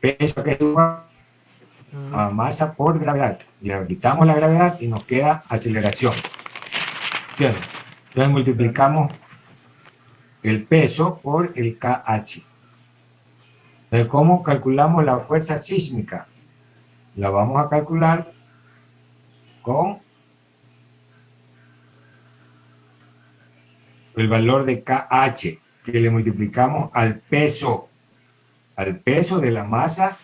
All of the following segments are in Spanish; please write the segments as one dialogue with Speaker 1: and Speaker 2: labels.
Speaker 1: peso que es igual a masa por gravedad. Le quitamos la gravedad y nos queda aceleración. ¿Sí? Entonces multiplicamos el peso por el KH. Entonces, ¿cómo calculamos la fuerza sísmica? La vamos a calcular con el valor de KH, que le multiplicamos al peso de la masa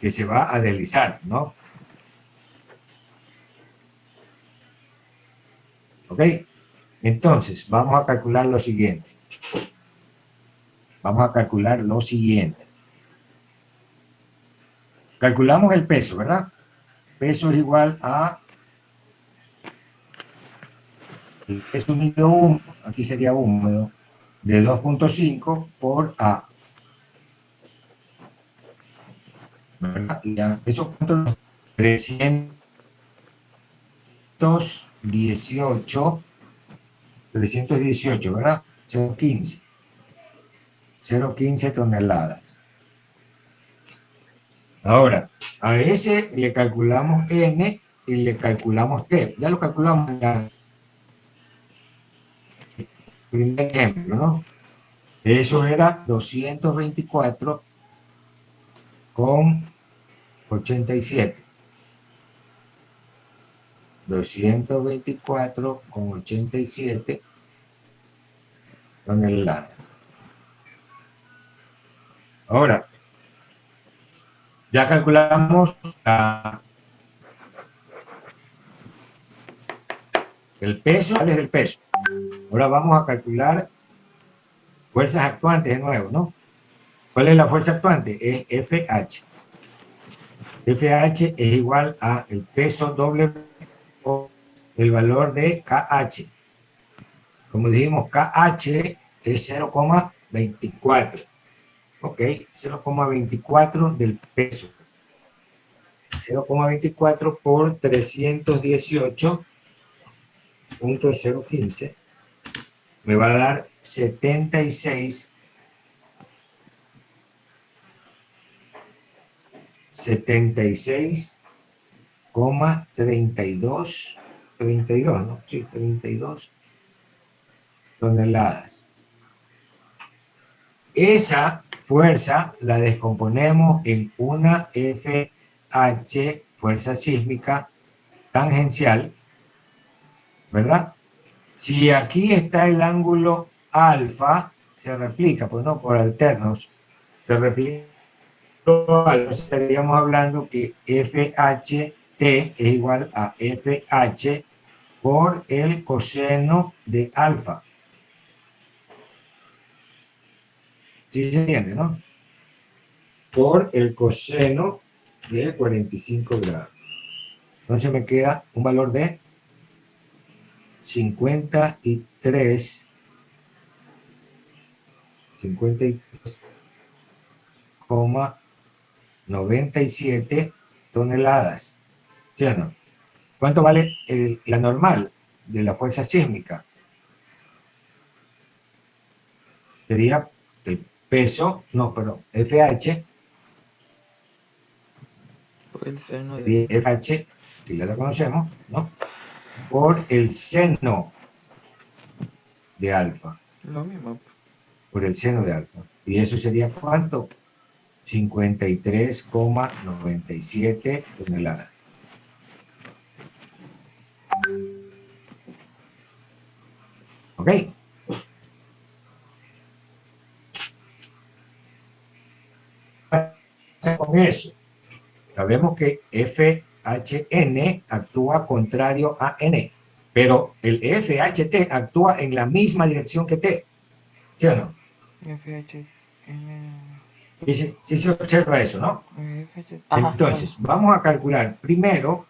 Speaker 1: que se va a deslizar, ¿no? ¿Ok? Entonces, vamos a calcular lo siguiente. Calculamos el peso, ¿verdad? Peso es igual a el peso unido húmedo, aquí sería húmedo, de 2.5 por A. ¿Verdad? Y ya, ¿eso cuánto nos? 318, ¿verdad? 0.15 toneladas. Ahora, a ese le calculamos N y le calculamos T. Ya lo calculamos en el primer ejemplo, ¿no? Eso era 224,87. 224,87 toneladas. Ahora, ya calculamos el peso, ¿cuál es el peso? Ahora vamos a calcular fuerzas actuantes de nuevo, ¿no? ¿Cuál es la fuerza actuante? Es FH. FH es igual a el peso doble o el valor de KH. Como dijimos, KH es 0,24. Ok, 0,24 del peso. 0,24 por 318.015 me va a dar 76,32, ¿no? Sí, 32 toneladas. Esa fuerza la descomponemos en una FH, fuerza sísmica tangencial, ¿verdad? Si aquí está el ángulo alfa, se replica, pues no, por alternos, se replica, estaríamos hablando que FHT es igual a FH por el coseno de alfa. ¿Sí se entiende, no? Por el coseno de 45 grados. Entonces me queda un valor de 53,97 toneladas. ¿Sí o no? ¿Cuánto vale la normal de la fuerza sísmica? Sería el peso, no, perdón, FH, sería FH, que ya la conocemos, ¿no? Por el seno de alfa.
Speaker 2: Lo mismo.
Speaker 1: Por el seno de alfa. ¿Y eso sería cuánto? 53,97 toneladas. ¿Ok? Con eso, sabemos que FHN actúa contrario a N, pero el FHT actúa en la misma dirección que T, ¿sí o no? Sí se observa eso, ¿no? Entonces, vamos a calcular primero,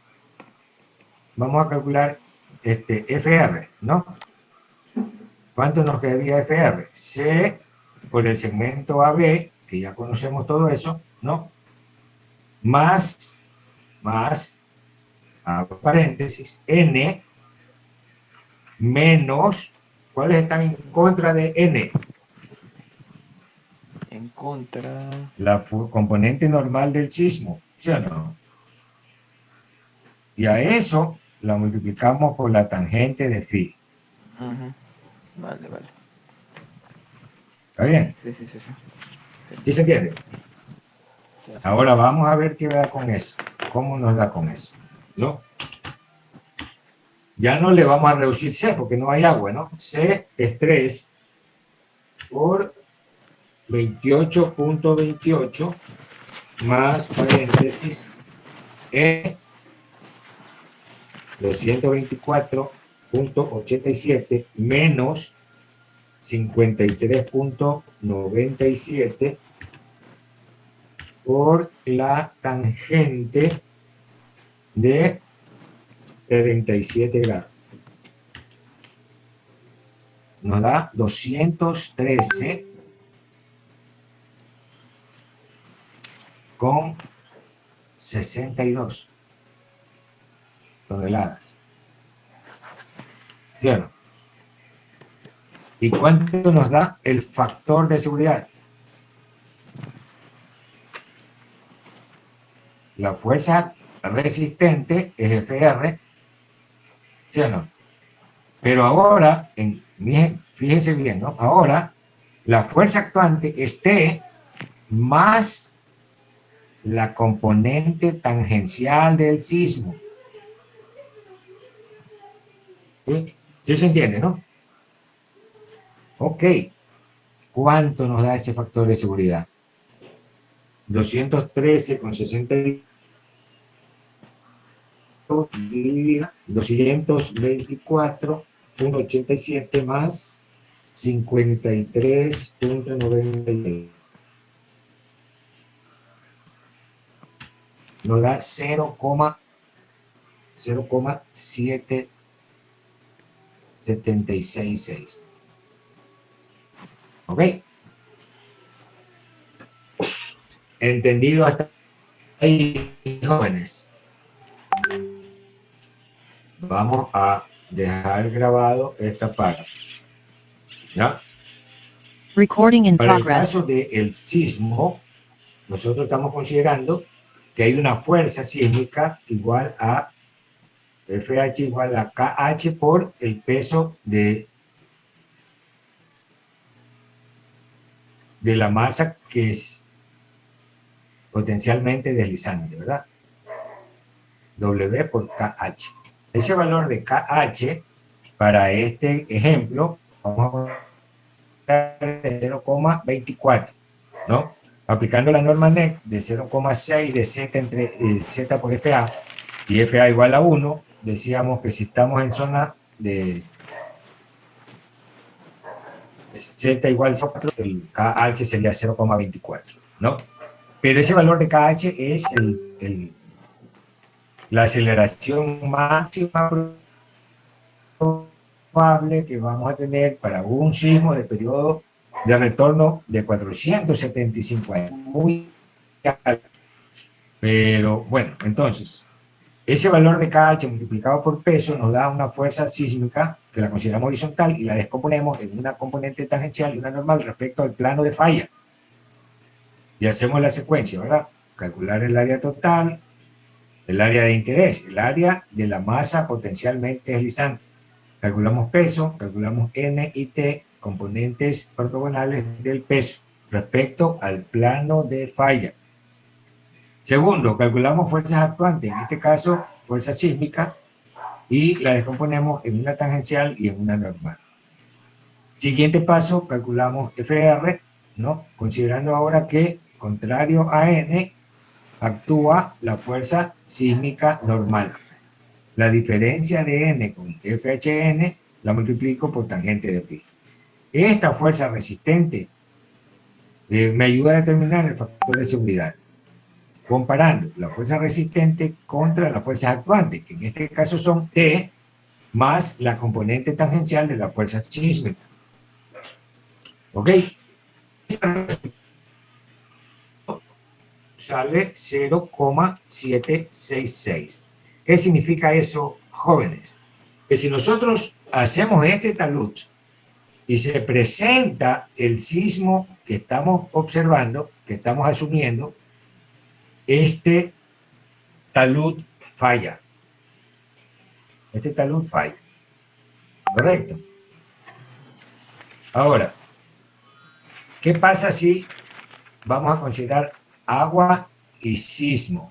Speaker 1: FR, ¿no? ¿Cuánto nos quedaría FR? C por el segmento AB, que ya conocemos todo eso, ¿no? Más, paréntesis, N, menos, ¿cuáles están en contra de N?
Speaker 2: en contra.
Speaker 1: La componente normal del sismo, ¿sí o no? Y a eso la multiplicamos por la tangente de phi.
Speaker 2: Vale, vale.
Speaker 1: ¿Está bien?
Speaker 2: Sí, sí, sí, sí.
Speaker 1: ¿Sí se entiende? Ahora vamos a ver qué da con eso. ¿Cómo nos da con eso? ¿No? Ya no le vamos a reducir C porque no hay agua, ¿no? C es 3 por 28.28 más paréntesis E 224.87 menos 53.97 por la tangente de 37 grados. Nos da 213 con 62 toneladas. ¿Sí o no? ¿Y cuánto nos da el factor de seguridad? La fuerza resistente es FR, ¿sí o no? Pero ahora, fíjense bien, ¿no? Ahora, la fuerza actuante es T más la componente tangencial del sismo. ¿Sí? ¿Sí se entiende, no? Ok. ¿Cuánto nos da ese factor de seguridad? 213,62 dividida 224.87 más 53.90 nos da 0,7766. ¿Ok? ¿Entendido hasta ahí, jóvenes? Vamos a dejar grabado esta parte. ¿Ya?
Speaker 3: Recording in
Speaker 1: Para el
Speaker 3: progress.
Speaker 1: caso del sismo, nosotros estamos considerando que hay una fuerza sísmica igual a FH igual a KH por el peso de la masa que es potencialmente deslizante, ¿verdad? W por KH. Ese valor de KH, para este ejemplo, vamos a poner 0,24, ¿no? Aplicando la norma NEC de 0,6 de Z entre Z por FA y FA igual a 1, decíamos que si estamos en zona de Z igual a 4, el KH sería 0,24, ¿no? Pero ese valor de KH es la aceleración máxima probable que vamos a tener para un sismo de periodo de retorno de 475 años. Muy alto. Pero bueno, entonces, ese valor de KH multiplicado por peso nos da una fuerza sísmica que la consideramos horizontal y la descomponemos en una componente tangencial y una normal respecto al plano de falla. Y hacemos la secuencia, ¿verdad? Calcular el área total, el área de interés, el área de la masa potencialmente deslizante. Calculamos peso, calculamos N y T, componentes ortogonales del peso respecto al plano de falla. Segundo, calculamos fuerzas actuantes, en este caso fuerza sísmica, y la descomponemos en una tangencial y en una normal. Siguiente paso, calculamos FR, ¿no? Considerando ahora que, contrario a N, actúa la fuerza sísmica normal. La diferencia de N con FHN la multiplico por tangente de phi. Esta fuerza resistente me ayuda a determinar el factor de seguridad, comparando la fuerza resistente contra las fuerzas actuantes, que en este caso son T más la componente tangencial de la fuerza sísmica. ¿Ok? Sale 0,766. ¿Qué significa eso, jóvenes? Que si nosotros hacemos este talud y se presenta el sismo que estamos observando, que estamos asumiendo, este talud falla. Este talud falla. ¿Correcto? Ahora, ¿qué pasa si vamos a considerar agua y sismo?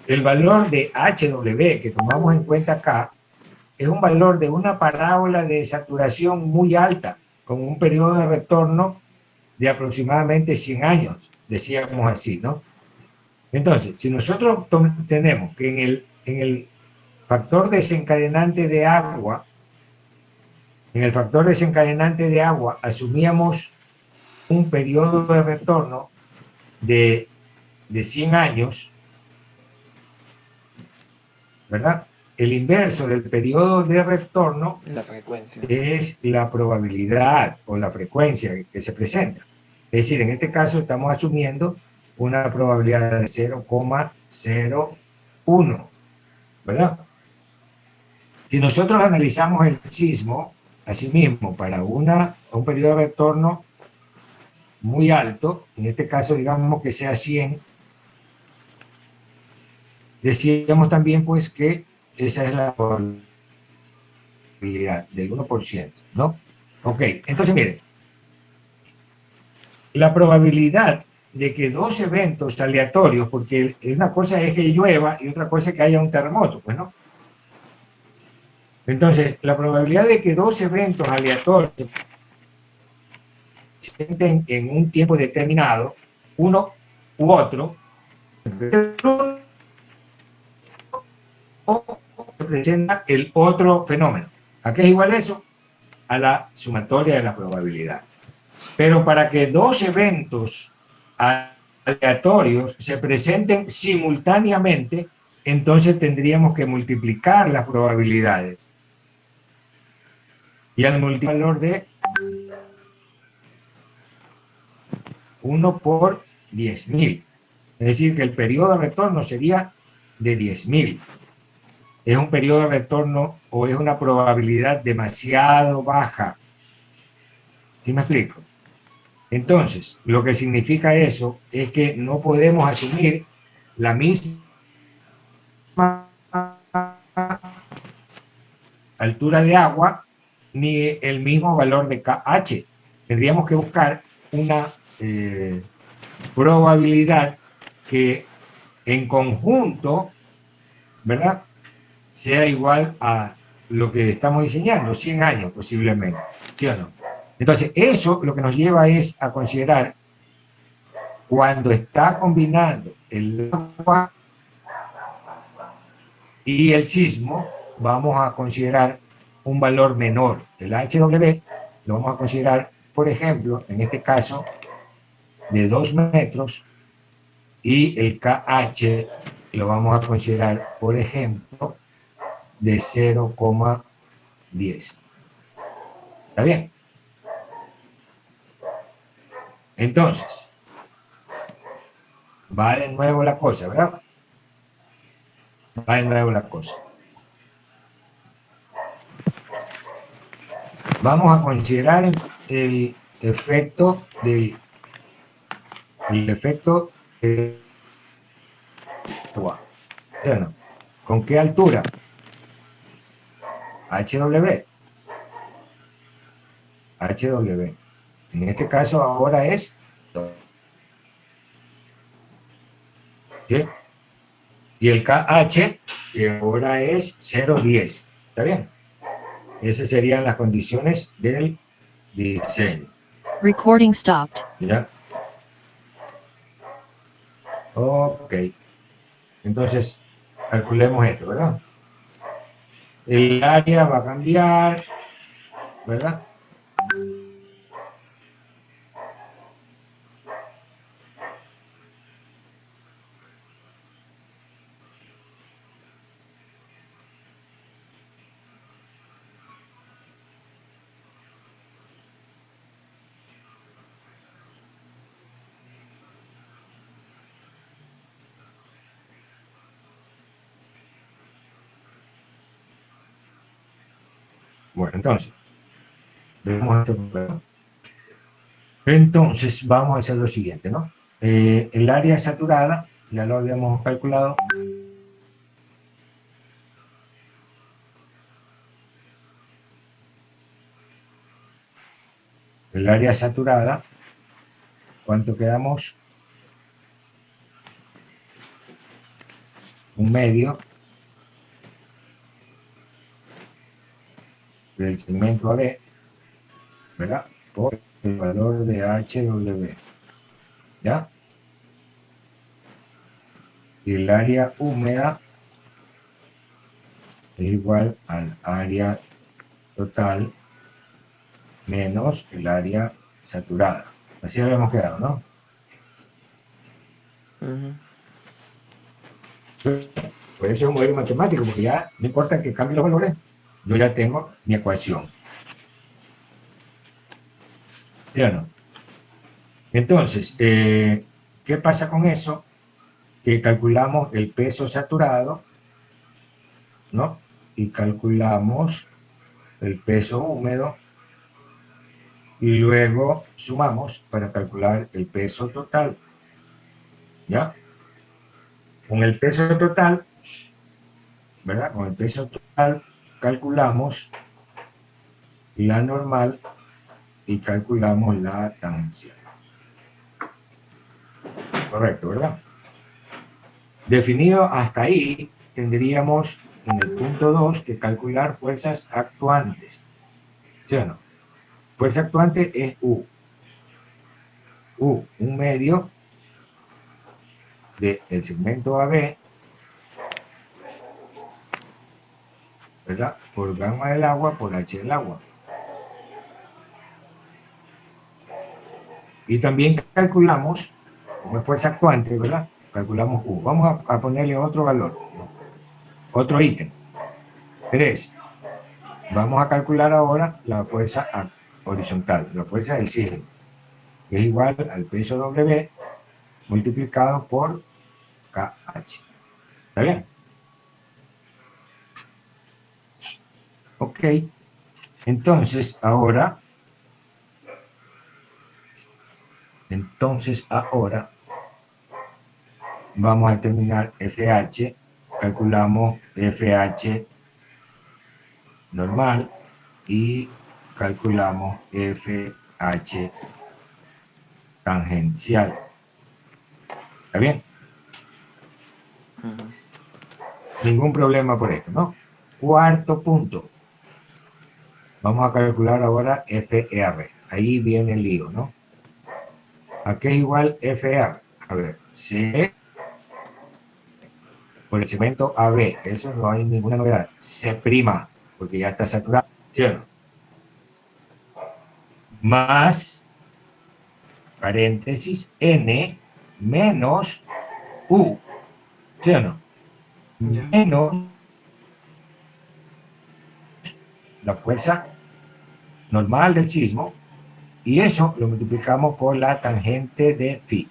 Speaker 1: El valor de HW que tomamos en cuenta acá es un valor de una parábola de saturación muy alta, con un periodo de retorno de aproximadamente 100 años, decíamos así, ¿no? Entonces, si nosotros tenemos que en el factor desencadenante de agua, en el factor desencadenante de agua asumíamos un periodo de retorno de 100 años, ¿verdad? El inverso del periodo de retorno
Speaker 2: La frecuencia.
Speaker 1: es la probabilidad o la frecuencia que se presenta. Es decir, en este caso estamos asumiendo una probabilidad de 0,01, ¿verdad? Si nosotros analizamos el sismo, asimismo, para un periodo de retorno muy alto, en este caso digamos que sea 100, decíamos también pues que esa es la probabilidad del 1%, ¿no? Ok, entonces miren, la probabilidad de que dos eventos aleatorios, porque una cosa es que llueva y otra cosa es que haya un terremoto, pues, ¿no? Entonces, la probabilidad de que dos eventos aleatorios se presenten en un tiempo determinado, uno u otro, o representa el otro fenómeno. ¿A qué es igual eso? A la sumatoria de la probabilidad. Pero para que dos eventos aleatorios se presenten simultáneamente, entonces tendríamos que multiplicar las probabilidades. Y al multiplicar el valor de 1 por 10.000. Es decir, que el periodo de retorno sería de 10.000. Es un periodo de retorno o es una probabilidad demasiado baja. ¿Sí me explico? Entonces, lo que significa eso es que no podemos asumir la misma altura de agua ni el mismo valor de KH. Tendríamos que buscar una probabilidad que en conjunto, ¿verdad?, sea igual a lo que estamos diseñando, 100 años posiblemente, ¿sí o no? Entonces, eso lo que nos lleva es a considerar cuando está combinando el agua y el sismo, vamos a considerar un valor menor. El HW lo vamos a considerar, por ejemplo, en este caso, de 2 metros, y el KH lo vamos a considerar, por ejemplo, de 0,10. ¿Está bien? Entonces, va de nuevo la cosa, ¿verdad? Va de nuevo la cosa. Vamos a considerar el efecto del agua. ¿Sí o no? ¿Con qué altura? HW. HW. En este caso ahora es, ¿sí? Y el KH, que ahora es 0,10. ¿Está bien? Esas serían las condiciones del diseño.
Speaker 3: Recording stopped.
Speaker 1: ¿Ya? Ok. Entonces, calculemos esto, ¿verdad? El área va a cambiar, ¿verdad? Bueno, entonces, Vemos este problema. Entonces, vamos a hacer lo siguiente, ¿no? El área saturada, ya lo habíamos calculado. El área saturada, ¿cuánto quedamos? Un medio del segmento AB, ¿verdad? Por el valor de HW, ¿ya? Y el área húmeda es igual al área total menos el área saturada. Así habíamos quedado, ¿no?
Speaker 2: Ujú.
Speaker 1: Por eso es un modelo matemático, porque ya no importa que cambie los valores, yo ya tengo mi ecuación. ¿Sí o no? Entonces, ¿qué pasa con eso? Que calculamos el peso saturado, ¿no? Y calculamos el peso húmedo y luego sumamos para calcular el peso total, ¿ya? Con el peso total, ¿verdad? Con el peso total calculamos la normal y calculamos la tangencial. Correcto, ¿verdad? Definido hasta ahí, tendríamos en el punto 2 que calcular fuerzas actuantes. ¿Sí o no? Fuerza actuante es U. U, un medio del segmento AB, ¿verdad? Por gamma del agua por H del agua. Y también calculamos, como es fuerza actuante, ¿verdad? Calculamos U. Vamos a ponerle otro valor, ¿no? Otro ítem. 3. Vamos a calcular ahora la fuerza horizontal, la fuerza del sismo, que es igual al peso W multiplicado por KH. ¿Está bien? Ok. Entonces ahora vamos a determinar FH. Calculamos FH normal y calculamos FH tangencial. ¿Está bien?
Speaker 2: Ujú.
Speaker 1: Ningún problema por esto, ¿no? Cuarto punto. Vamos a calcular ahora FR. Ahí viene el lío, ¿no? ¿A qué es igual FR? A ver, C por el segmento AB. Eso no hay ninguna novedad. C', porque ya está saturado. ¿Cierto? Más, paréntesis, N menos U. ¿Sí o no? Menos la fuerza normal del sismo, y eso lo multiplicamos por la tangente de phi.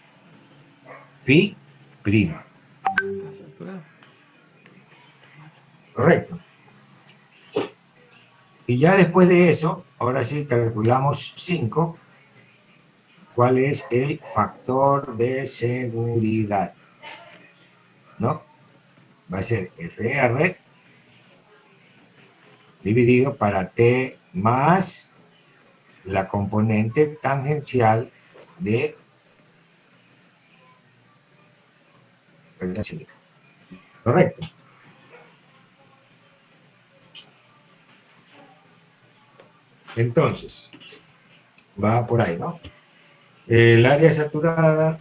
Speaker 1: Phi prima. Correcto. Y ya después de eso, ahora sí calculamos 5, cuál es el factor de seguridad, ¿no? Va a ser FR dividido para T más la componente tangencial de fuerza sísmica. Correcto. Entonces, va por ahí, ¿no? El área saturada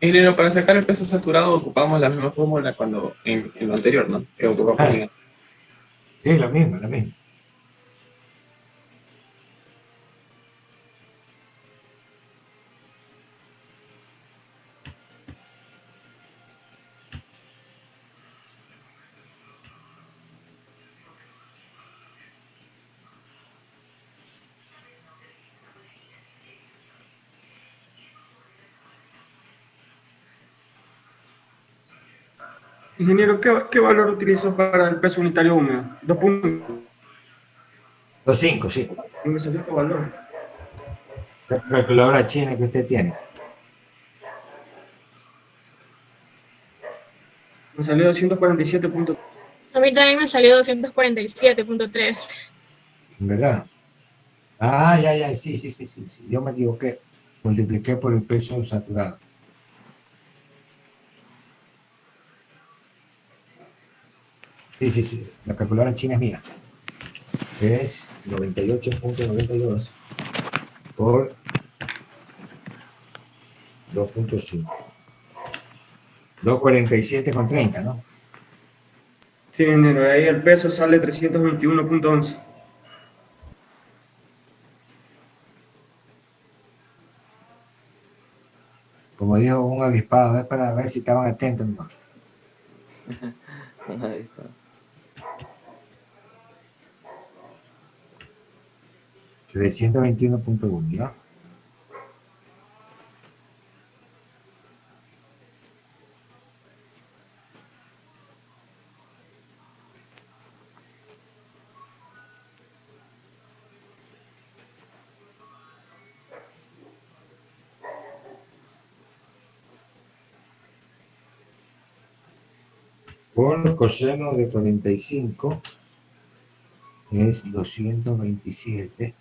Speaker 4: Ingeniero, para sacar el peso saturado ocupamos la misma fórmula cuando en lo anterior, ¿no? Que ocupamos
Speaker 1: Ah,
Speaker 4: en
Speaker 1: sí, lo mismo, lo mismo.
Speaker 5: Ingeniero, ¿qué valor utilizó para el peso unitario húmedo? 2.5.
Speaker 1: Los 5, sí.
Speaker 5: ¿Me salió este valor?
Speaker 1: La calculadora china que usted tiene.
Speaker 5: Me salió 247.
Speaker 6: A mí también me salió 247.3.
Speaker 1: ¿Verdad? Ah, ya, sí, sí. Yo me equivoqué. Multipliqué por el peso saturado. Sí. La calculadora china es mía. Es 98.92 por 2.5. 247,30, ¿no?
Speaker 5: Sí, ingeniero, ahí el peso sale 321.11.
Speaker 1: Como dijo un avispado, es para ver si estaban atentos, ¿no?
Speaker 2: Ahí está.
Speaker 1: 321.1, ¿ya? Por coseno de 45 es 227.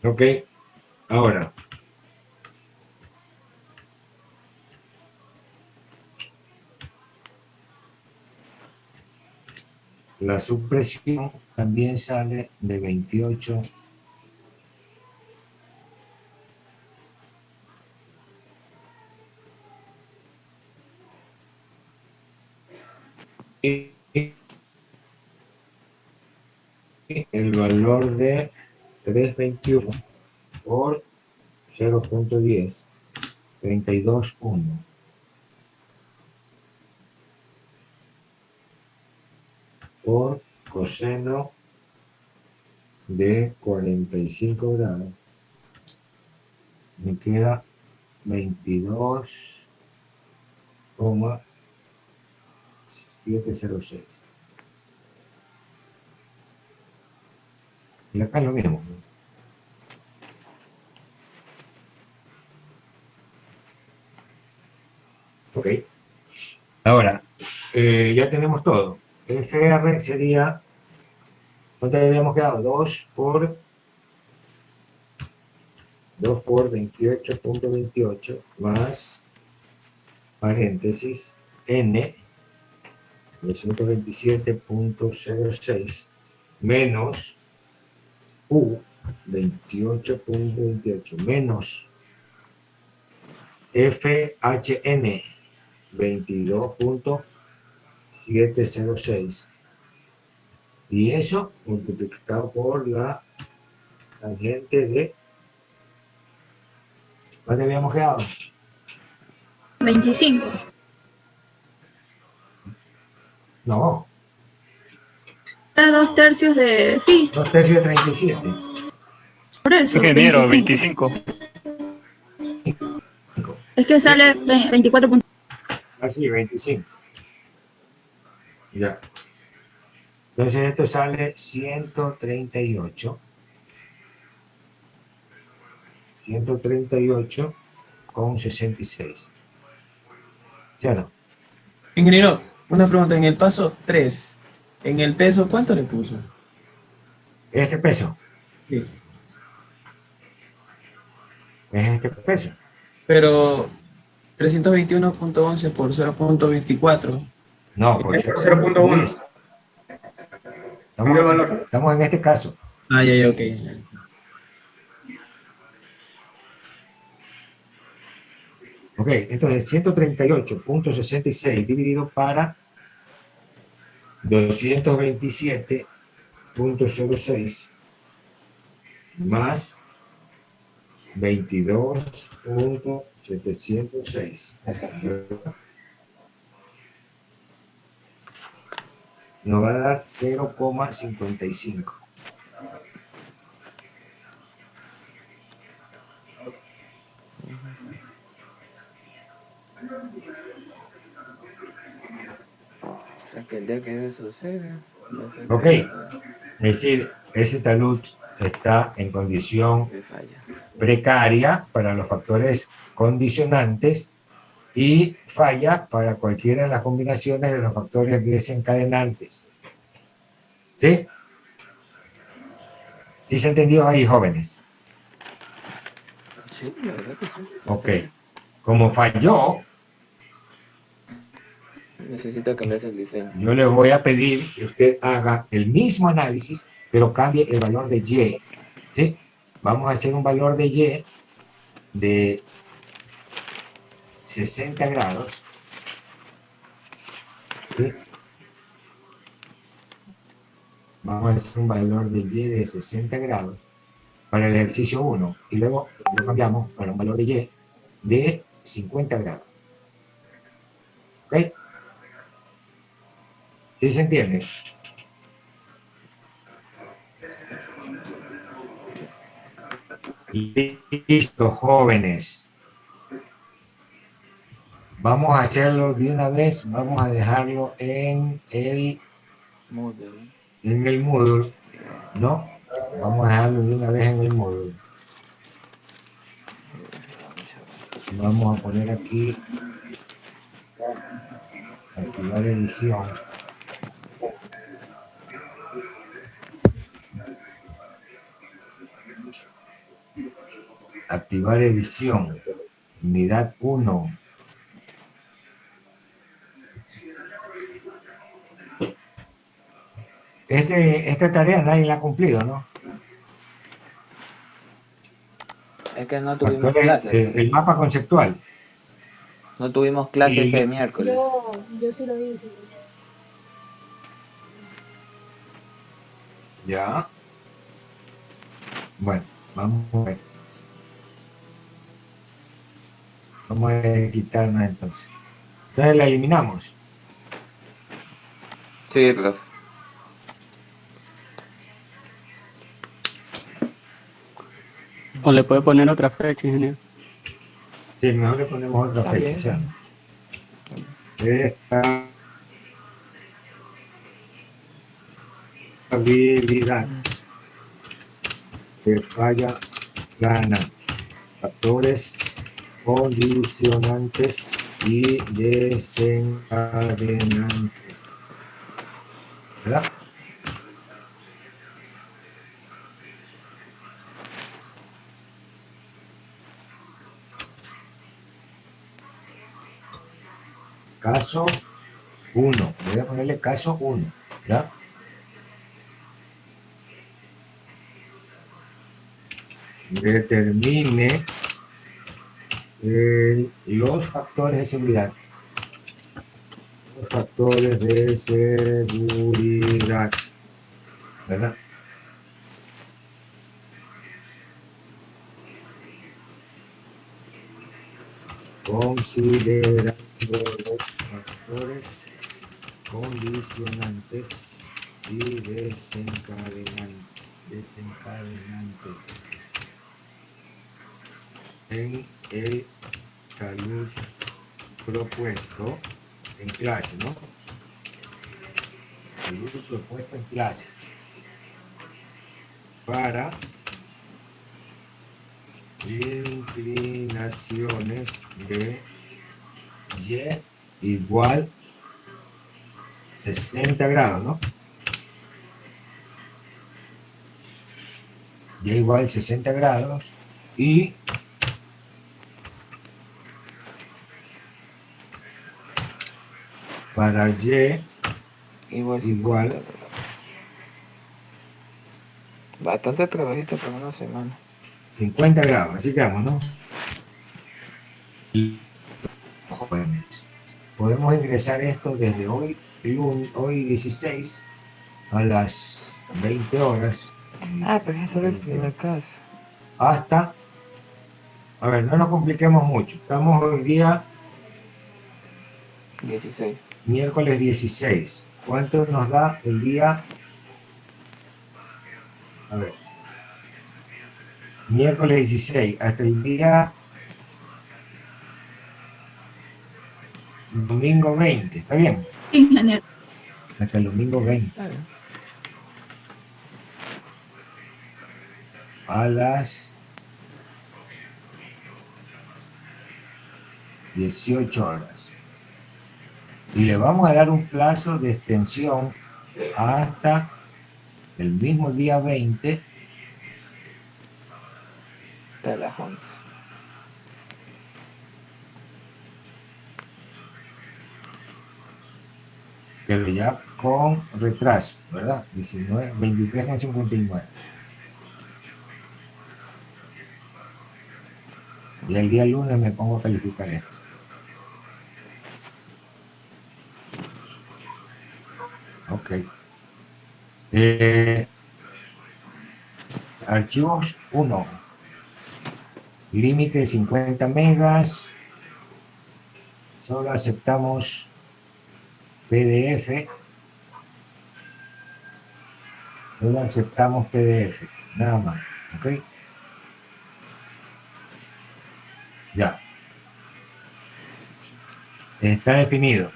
Speaker 1: Ok, ahora, la supresión también sale de 28. Y el valor de 321 por 0.10, 32.1 por coseno de 45 grados, me queda 22,706. Y acá lo mismo, ¿no? Ok. Ahora, ya tenemos todo. FR sería, ¿cuánto le habíamos quedado? 2 por 28.28 más paréntesis N de 127.06 menos U 28.28 menos FHN 22.706 y eso multiplicado por la tangente de, ¿cuánto habíamos quedado?
Speaker 7: 25.
Speaker 1: No,
Speaker 7: Era 2 tercios de phi,
Speaker 1: 2 tercios de 37.
Speaker 7: por eso.
Speaker 2: Ingeniero,
Speaker 7: 25.
Speaker 2: 25.
Speaker 7: Es que sale 24.
Speaker 1: Así, 25. Ya. Entonces esto sale 138,66. ¿Sí o no?
Speaker 4: Ingeniero, una pregunta. En el paso 3, en el peso, ¿cuánto le puso?
Speaker 1: Este peso,
Speaker 4: Sí.
Speaker 1: es este peso.
Speaker 4: Pero 321.11 por 0.24.
Speaker 1: No, por
Speaker 5: Esto es
Speaker 1: 0.10.
Speaker 5: 0.1. Cambio de valor.
Speaker 1: Estamos en este caso.
Speaker 4: Ah, ya, ok.
Speaker 1: Ok, entonces 138.66 dividido para 227.06 más 22.706. Nos va a dar 0,55.
Speaker 2: O sea que el día que eso sucede, va a ser
Speaker 1: Ok,
Speaker 2: que
Speaker 1: es decir, ese talud está en condición
Speaker 2: me falla.
Speaker 1: precaria para los factores condicionantes y falla para cualquiera de las combinaciones de los factores desencadenantes. ¿Sí? ¿Sí se entendió ahí, jóvenes?
Speaker 2: Sí, la verdad que sí.
Speaker 1: Ok. Como falló,
Speaker 2: Necesito cambiarse el diseño.
Speaker 1: yo le voy a pedir que usted haga el mismo análisis, pero cambie el valor de Y. ¿Sí? Vamos a hacer un valor de Y de 60 grados. ¿Sí? Vamos a hacer un valor de Y de 60 grados para el ejercicio 1 y luego lo cambiamos para un valor de Y de 50 grados. ¿Ok? ¿Sí se entiende? Listo, jóvenes. Vamos a hacerlo de una vez. Vamos a dejarlo en el Moodle. No, vamos a dejarlo de una vez en el Moodle. Vamos a poner aquí activar edición. Activar edición. Unidad 1. Esta tarea nadie la ha cumplido, ¿no?
Speaker 2: Es que no tuvimos
Speaker 1: Factores,
Speaker 2: clases.
Speaker 1: el mapa conceptual.
Speaker 2: No tuvimos clases ese
Speaker 1: Y
Speaker 2: miércoles.
Speaker 6: Yo sí lo hice.
Speaker 1: ya. Bueno, vamos a ver. Vamos a quitarnos entonces. Entonces la eliminamos.
Speaker 2: Sí, profe.
Speaker 8: O le puede poner otra fecha, ingeniero.
Speaker 1: Sí, mejor le ponemos otra
Speaker 2: Está
Speaker 1: fecha.
Speaker 2: bien.
Speaker 1: O sea, estabilidad que falla gana factores condicionantes y desencadenantes. ¿Verdad? Caso 1. Voy a ponerle caso 1. ¿Ya? Determine los factores de seguridad. Los factores de seguridad. ¿Verdad? Considerando los factores condicionantes y desencadenantes en el talud propuesto en clase, ¿no? Talud propuesto en clase para inclinaciones de Y igual 60 grados, ¿no? Y igual 60 grados y para Y
Speaker 2: Igual
Speaker 1: igual
Speaker 2: 50 grados. Bastante trabajito para una semana.
Speaker 1: 50 grados. Así quedamos, ¿no? Jóvenes. Podemos ingresar esto desde hoy, hoy 16 a las 20 horas.
Speaker 2: Ah, pero eso es
Speaker 1: 20,
Speaker 2: la casa.
Speaker 1: hasta, a ver, no nos compliquemos mucho. Estamos hoy día
Speaker 2: 16.
Speaker 1: miércoles 16. ¿Cuánto nos da el día? A ver, miércoles 16 hasta el día domingo 20. ¿Está bien?
Speaker 7: Sí, ingeniero.
Speaker 1: Hasta el domingo 20
Speaker 2: Está bien.
Speaker 1: a las 18 horas. Y le vamos a dar un plazo de extensión hasta el mismo día 20
Speaker 2: Hasta las 11.
Speaker 1: pero ya con retraso, ¿verdad? 19, 23,59. Y el día lunes me pongo a calificar esto. Ok. Archivos 1. Límite de 50 megas. Solo aceptamos PDF. Solo aceptamos PDF. Nada más. ¿Ok? Ya. Está definido.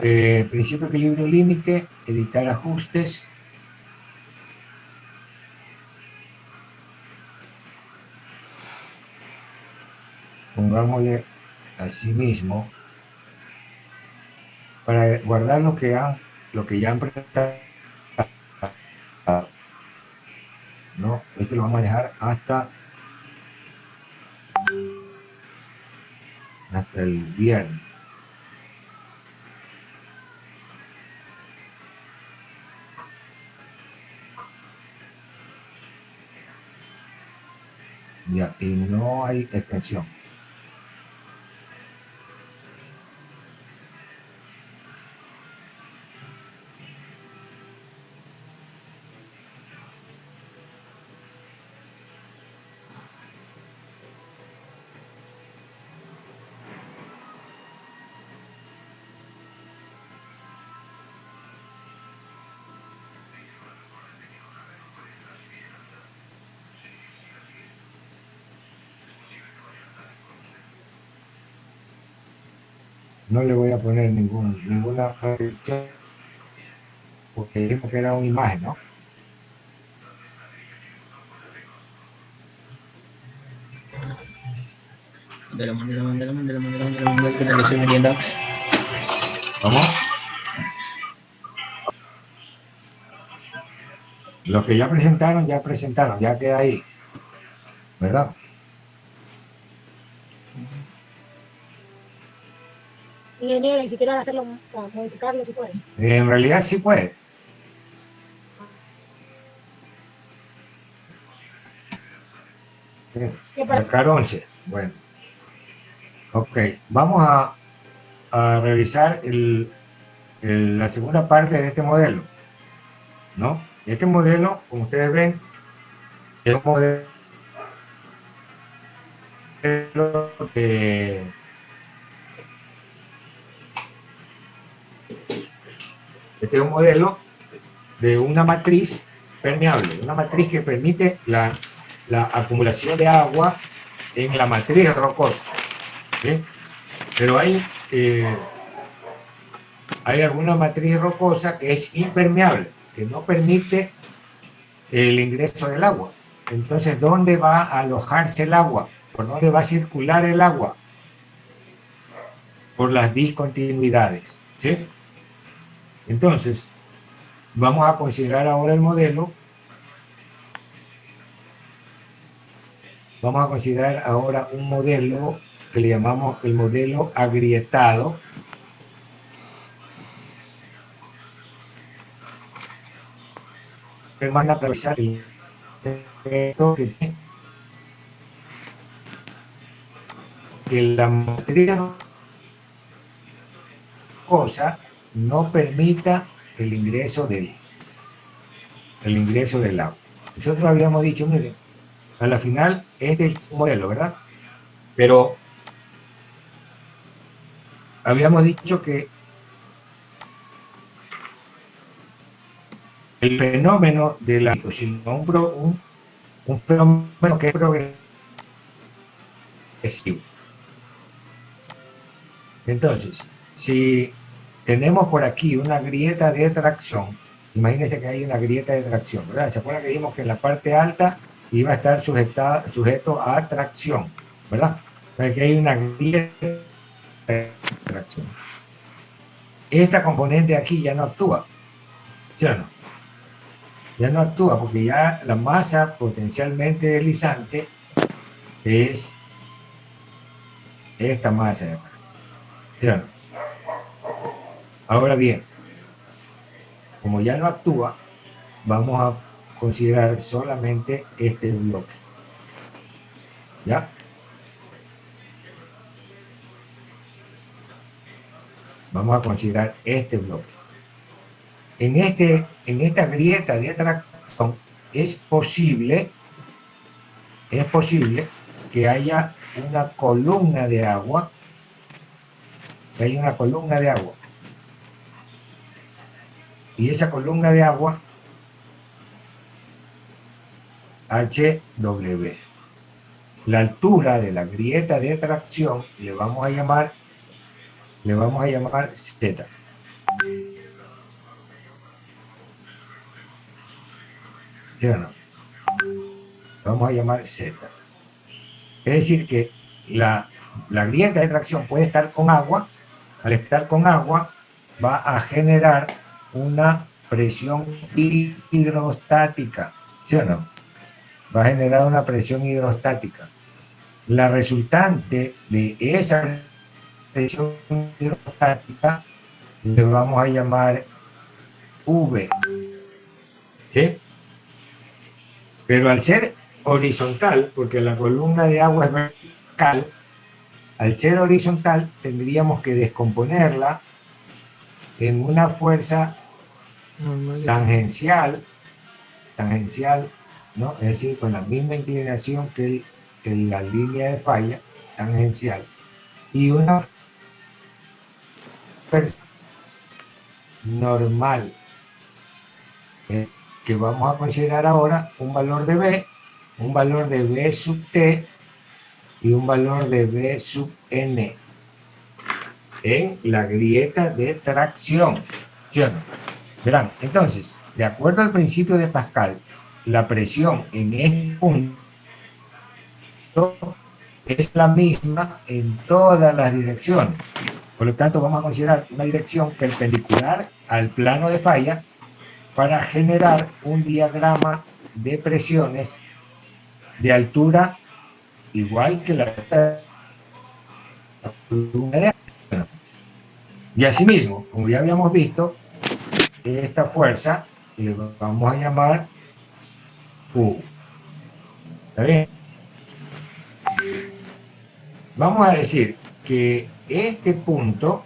Speaker 1: Principio, equilibrio, límite. Editar ajustes. Pongámosle así mismo. Para guardar lo que ya han presentado. ¿No? Esto lo vamos a dejar hasta el viernes. Ya, y no hay extensión. No le voy a poner ninguna restricción porque dijimos que era una imagen, ¿no?
Speaker 8: que estoy muriendo.
Speaker 1: ¿Cómo? Los que ya presentaron, ya queda ahí, ¿verdad?
Speaker 6: Ingeniero, y si quieren hacerlo, o sea, modificarlo, si pueden.
Speaker 1: En realidad sí puede. Marcar 11. Bueno. Ok, vamos a revisar la segunda parte de este modelo, ¿no? Este modelo, como ustedes ven, es un modelo de este es un modelo de una matriz permeable, una matriz que permite la acumulación de agua en la matriz rocosa, ¿sí? Pero hay alguna matriz rocosa que es impermeable, que no permite el ingreso del agua. Entonces, ¿dónde va a alojarse el agua? ¿Por dónde va a circular el agua? Por las discontinuidades, ¿sí? Entonces, vamos a considerar ahora el modelo. Vamos a considerar ahora un modelo que le llamamos el modelo agrietado, van a atravesar el secreto que la materia cosa no permita el ingreso del agua. Nosotros habíamos dicho, miren, a la final este es un modelo, ¿verdad? Pero habíamos dicho que el fenómeno de la un fenómeno que es progresivo. Entonces, si tenemos por aquí una grieta de tracción, imagínense que hay una grieta de tracción, ¿verdad? ¿Se acuerdan que dijimos que en la parte alta iba a estar sujeto a tracción, ¿verdad? Aquí hay una grieta de tracción. Esta componente aquí ya no actúa, ¿sí o no? Ya no actúa porque ya la masa potencialmente deslizante es esta masa de acá, ¿sí o no? Ahora bien, como ya no actúa, vamos a considerar solamente este bloque. ¿Ya? Vamos a considerar este bloque. En esta grieta de tracción es posible que haya una columna de agua, y esa columna de agua HW. La altura de la grieta de tracción le vamos a llamar Z. ¿Sí o no? Vamos a llamar Z. Es decir que la grieta de tracción puede estar con agua. Al estar con agua va a generar una presión hidrostática. ¿Sí o no? Va a generar una presión hidrostática. La resultante de esa presión hidrostática le vamos a llamar V. ¿Sí? Pero al ser horizontal, porque la columna de agua es vertical, al ser horizontal tendríamos que descomponerla en una fuerza tangencial, ¿no? Es decir, con la misma inclinación que la línea de falla, tangencial, y una fuerza normal, que vamos a considerar ahora un valor de B sub T y un valor de B sub N en la grieta de tracción. ¿Sí o no? Verán, entonces, de acuerdo al principio de Pascal, la presión en este punto es la misma en todas las direcciones. Por lo tanto, vamos a considerar una dirección perpendicular al plano de falla para generar un diagrama de presiones de altura igual que la columna de agua. Y asimismo, como ya habíamos visto, esta fuerza le vamos a llamar U. ¿Está bien? Vamos a decir que este punto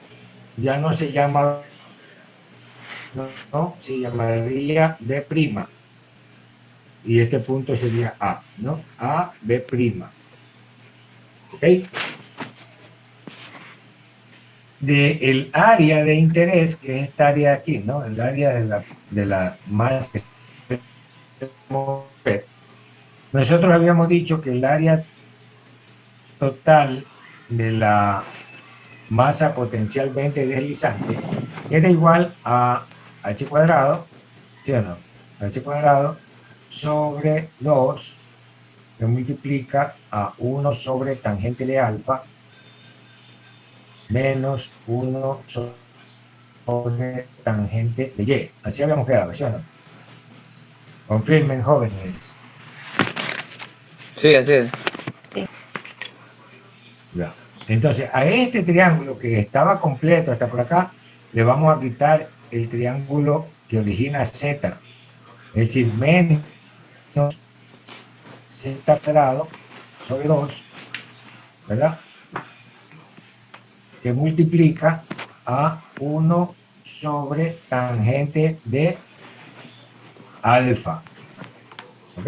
Speaker 1: ya no se llama, no, se llamaría B'. Y este punto sería A, ¿no? A, B'. ¿Ok? Del área de interés, que es esta área de aquí, ¿no? El área de la masa que nosotros habíamos dicho que el área total de la masa potencialmente deslizante era igual a h cuadrado, ¿sí o no? H cuadrado sobre 2 que multiplica a 1 sobre tangente de alfa menos 1 sobre tangente de y. Así habíamos quedado, ¿sí o no? Confirmen, jóvenes.
Speaker 2: Sí, así es.
Speaker 1: Ya. Entonces, a este triángulo que estaba completo hasta por acá, le vamos a quitar el triángulo que origina Z. es decir, menos z cuadrado sobre 2, ¿verdad? Que multiplica a 1 sobre tangente de alfa. ¿Ok?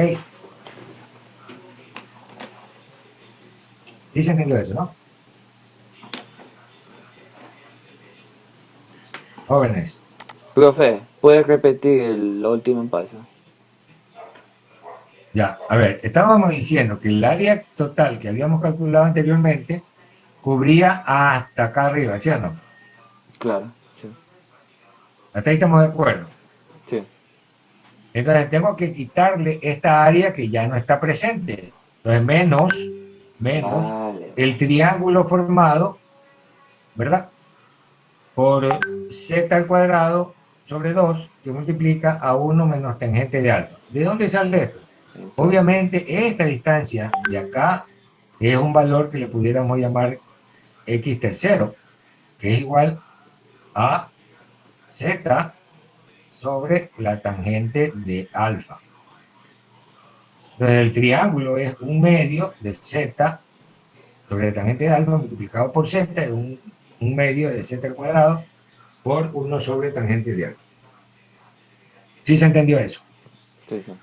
Speaker 1: ¿Sí se entendió eso, no? Jóvenes.
Speaker 2: Profe, ¿puedes repetir el último paso?
Speaker 1: Ya, a ver, estábamos diciendo que el área total que habíamos calculado anteriormente cubría hasta acá arriba, ¿sí o no?
Speaker 2: Claro, sí.
Speaker 1: Hasta ahí estamos de acuerdo.
Speaker 2: Sí.
Speaker 1: Entonces tengo que quitarle esta área que ya no está presente. Entonces menos
Speaker 2: Vale.
Speaker 1: el triángulo formado, ¿verdad? Por z al cuadrado sobre 2, que multiplica a 1 menos tangente de alfa. ¿De dónde sale esto?
Speaker 2: Entonces,
Speaker 1: Obviamente esta distancia de acá es un valor que le pudiéramos llamar x tercero, que es igual a z sobre la tangente de alfa. Entonces el triángulo es un medio de z sobre la tangente de alfa multiplicado por z, es un medio de z al cuadrado por 1 sobre tangente de alfa. ¿Sí se entendió eso?
Speaker 2: sí, sí.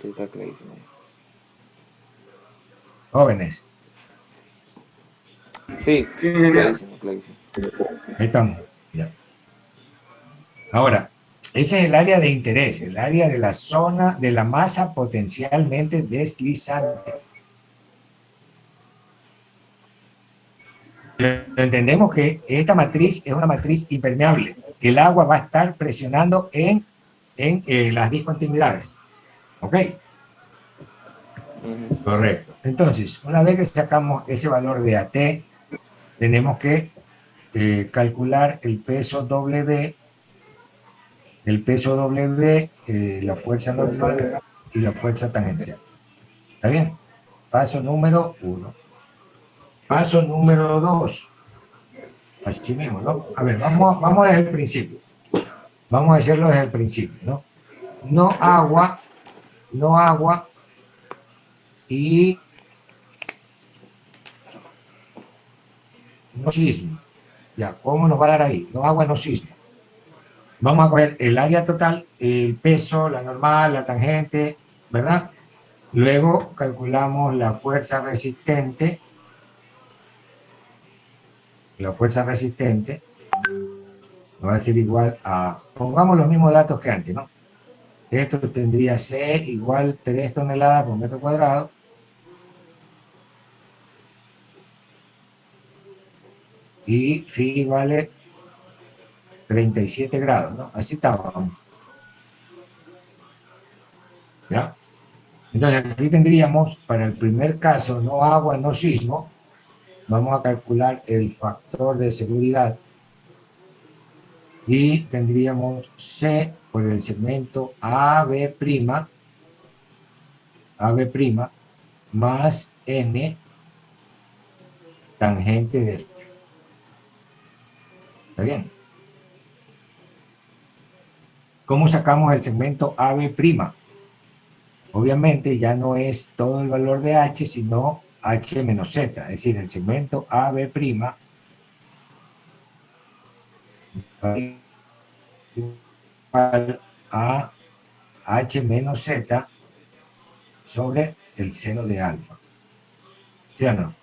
Speaker 2: Sí, está clarísimo.
Speaker 1: Jóvenes,
Speaker 2: Sí,
Speaker 5: Sí, ingeniero.
Speaker 2: clarísimo, clarísimo.
Speaker 1: ahí estamos. Ya. Ahora, ese es el área de interés, el área de la zona de la masa potencialmente deslizante. Entendemos que esta matriz es una matriz impermeable, que el agua va a estar presionando en las discontinuidades. ¿Ok?
Speaker 2: Ujú.
Speaker 1: Correcto. Entonces, una vez que sacamos ese valor de AT, tenemos que calcular el peso W, la fuerza normal y la fuerza tangencial. ¿Está bien? Paso número 1. Paso número 2. Así mismo, ¿no? A ver, vamos desde el principio. Vamos a hacerlo desde el principio, ¿no? No agua y no sismo. Ya, ¿cómo nos va a dar ahí? No agua, no sismo. Vamos a coger el área total, el peso, la normal, la tangente, ¿verdad? Luego calculamos la fuerza resistente. La fuerza resistente va a ser igual a, pongamos los mismos datos que antes, ¿no? Esto tendría C igual 3 toneladas por metro cuadrado. Y phi vale 37 grados, ¿no? Así estábamos. ¿Ya? Entonces aquí tendríamos, para el primer caso, no agua, no sismo, vamos a calcular el factor de seguridad y tendríamos C por el segmento AB', más N tangente de... ¿Está bien? ¿Cómo sacamos el segmento AB'? Obviamente ya no es todo el valor de H, sino H menos Z, es decir, el segmento AB' igual a H menos Z sobre el seno de alfa. ¿Sí o no?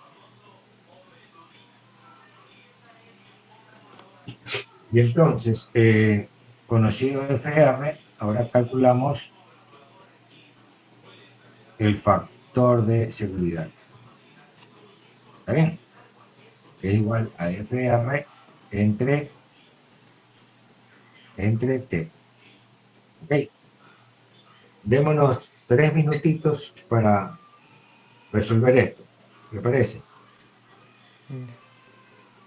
Speaker 1: Y entonces, conocido FR, ahora calculamos el factor de seguridad. ¿Está bien? Que es igual a FR entre T. ¿Ok? Démonos 3 minutitos para resolver esto. ¿Qué parece?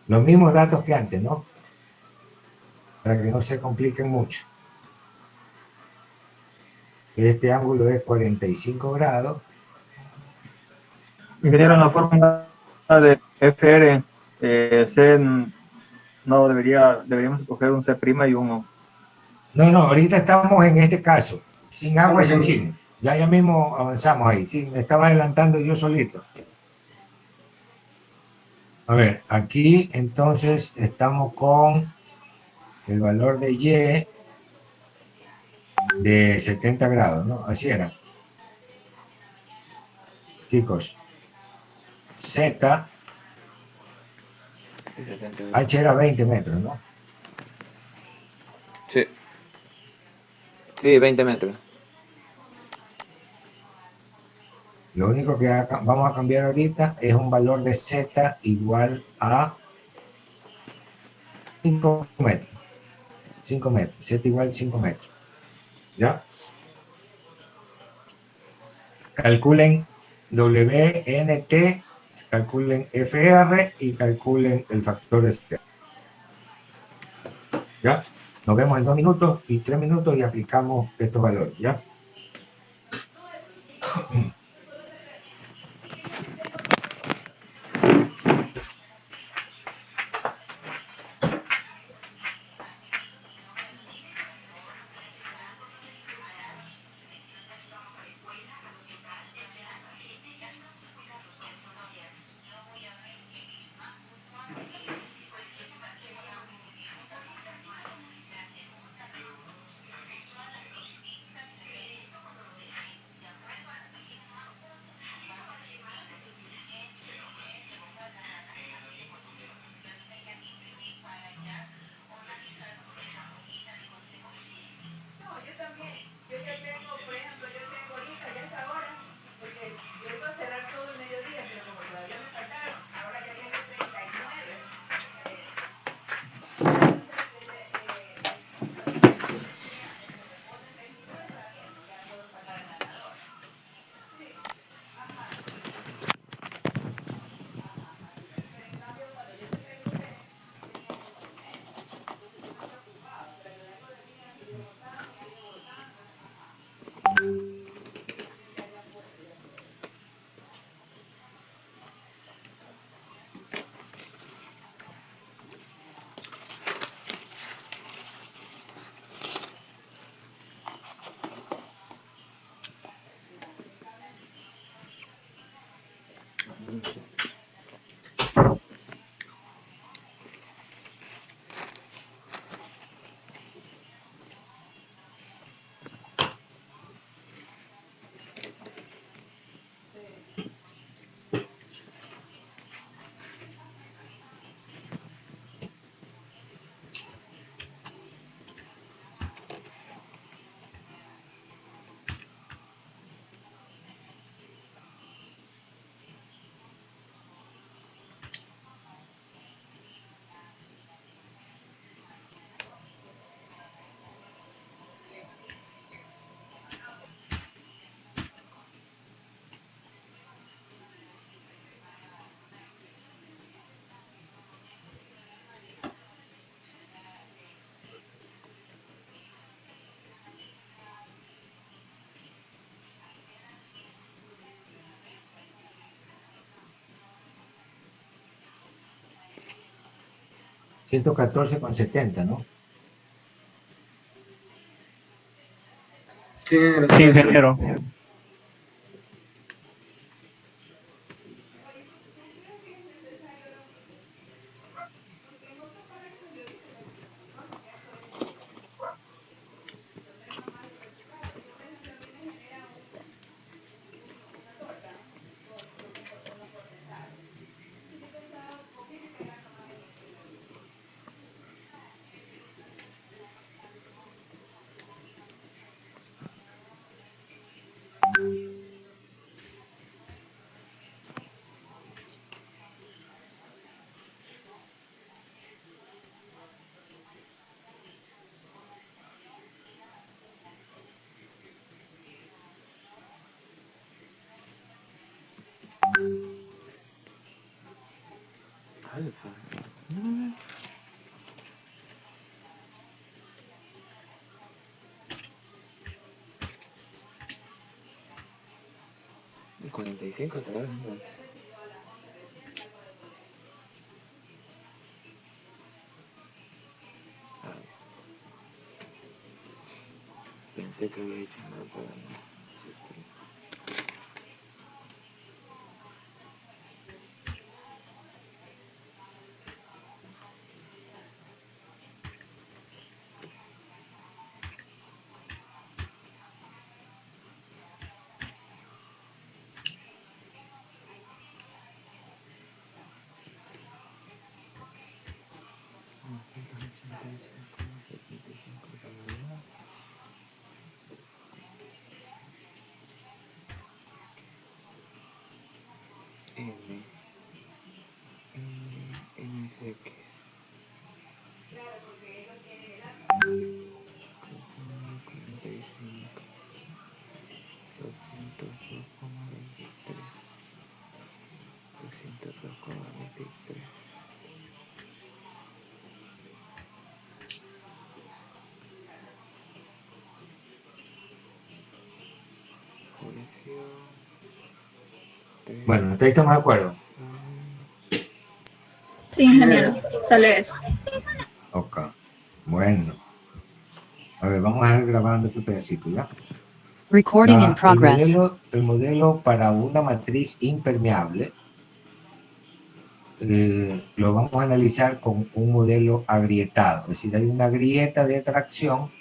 Speaker 1: Los mismos datos que antes, ¿no? Para que no se compliquen mucho. Este ángulo es 45 grados.
Speaker 9: Ingeniero, en la fórmula de FR, C no deberíamos escoger un C' y un...
Speaker 1: No, ahorita estamos en este caso. Sin agua y sin
Speaker 5: Porque-
Speaker 1: signo. Ya mismo avanzamos ahí. Sí, me estaba adelantando yo solito. A ver, aquí entonces estamos con el valor de Y de 70 grados, ¿no? Así era. Chicos, Z,
Speaker 2: Y 70
Speaker 1: H era 20 metros, ¿no?
Speaker 2: Sí. Sí, 20 metros.
Speaker 1: Lo único que vamos a cambiar ahorita es un valor de Z igual a 5 metros. 5 metros. Z igual a 5 metros. ¿Ya? Calculen WNT, calculen FR y calculen el factor de Z. ¿Ya? Nos vemos en 2 minutos y 3 minutos y aplicamos estos valores. ¿Ya? $114,70, ¿no?
Speaker 5: Sí,
Speaker 9: Sí, ingeniero.
Speaker 2: Alfa. 45 otra vez. Entonces. Ah, 20. Este que había hecho no puedo. M, NSX. 45, 202,23, 202,23. Juicio.
Speaker 1: Bueno, ¿hasta ahí estamos de acuerdo?
Speaker 7: Sí, ingeniero, sale eso.
Speaker 1: Ok. Bueno. A ver, vamos a ir grabando este pedacito, ¿ya?
Speaker 3: Recording in
Speaker 1: El
Speaker 3: progress.
Speaker 1: modelo para una matriz impermeable lo vamos a analizar con un modelo agrietado. Es decir, hay una grieta de tracción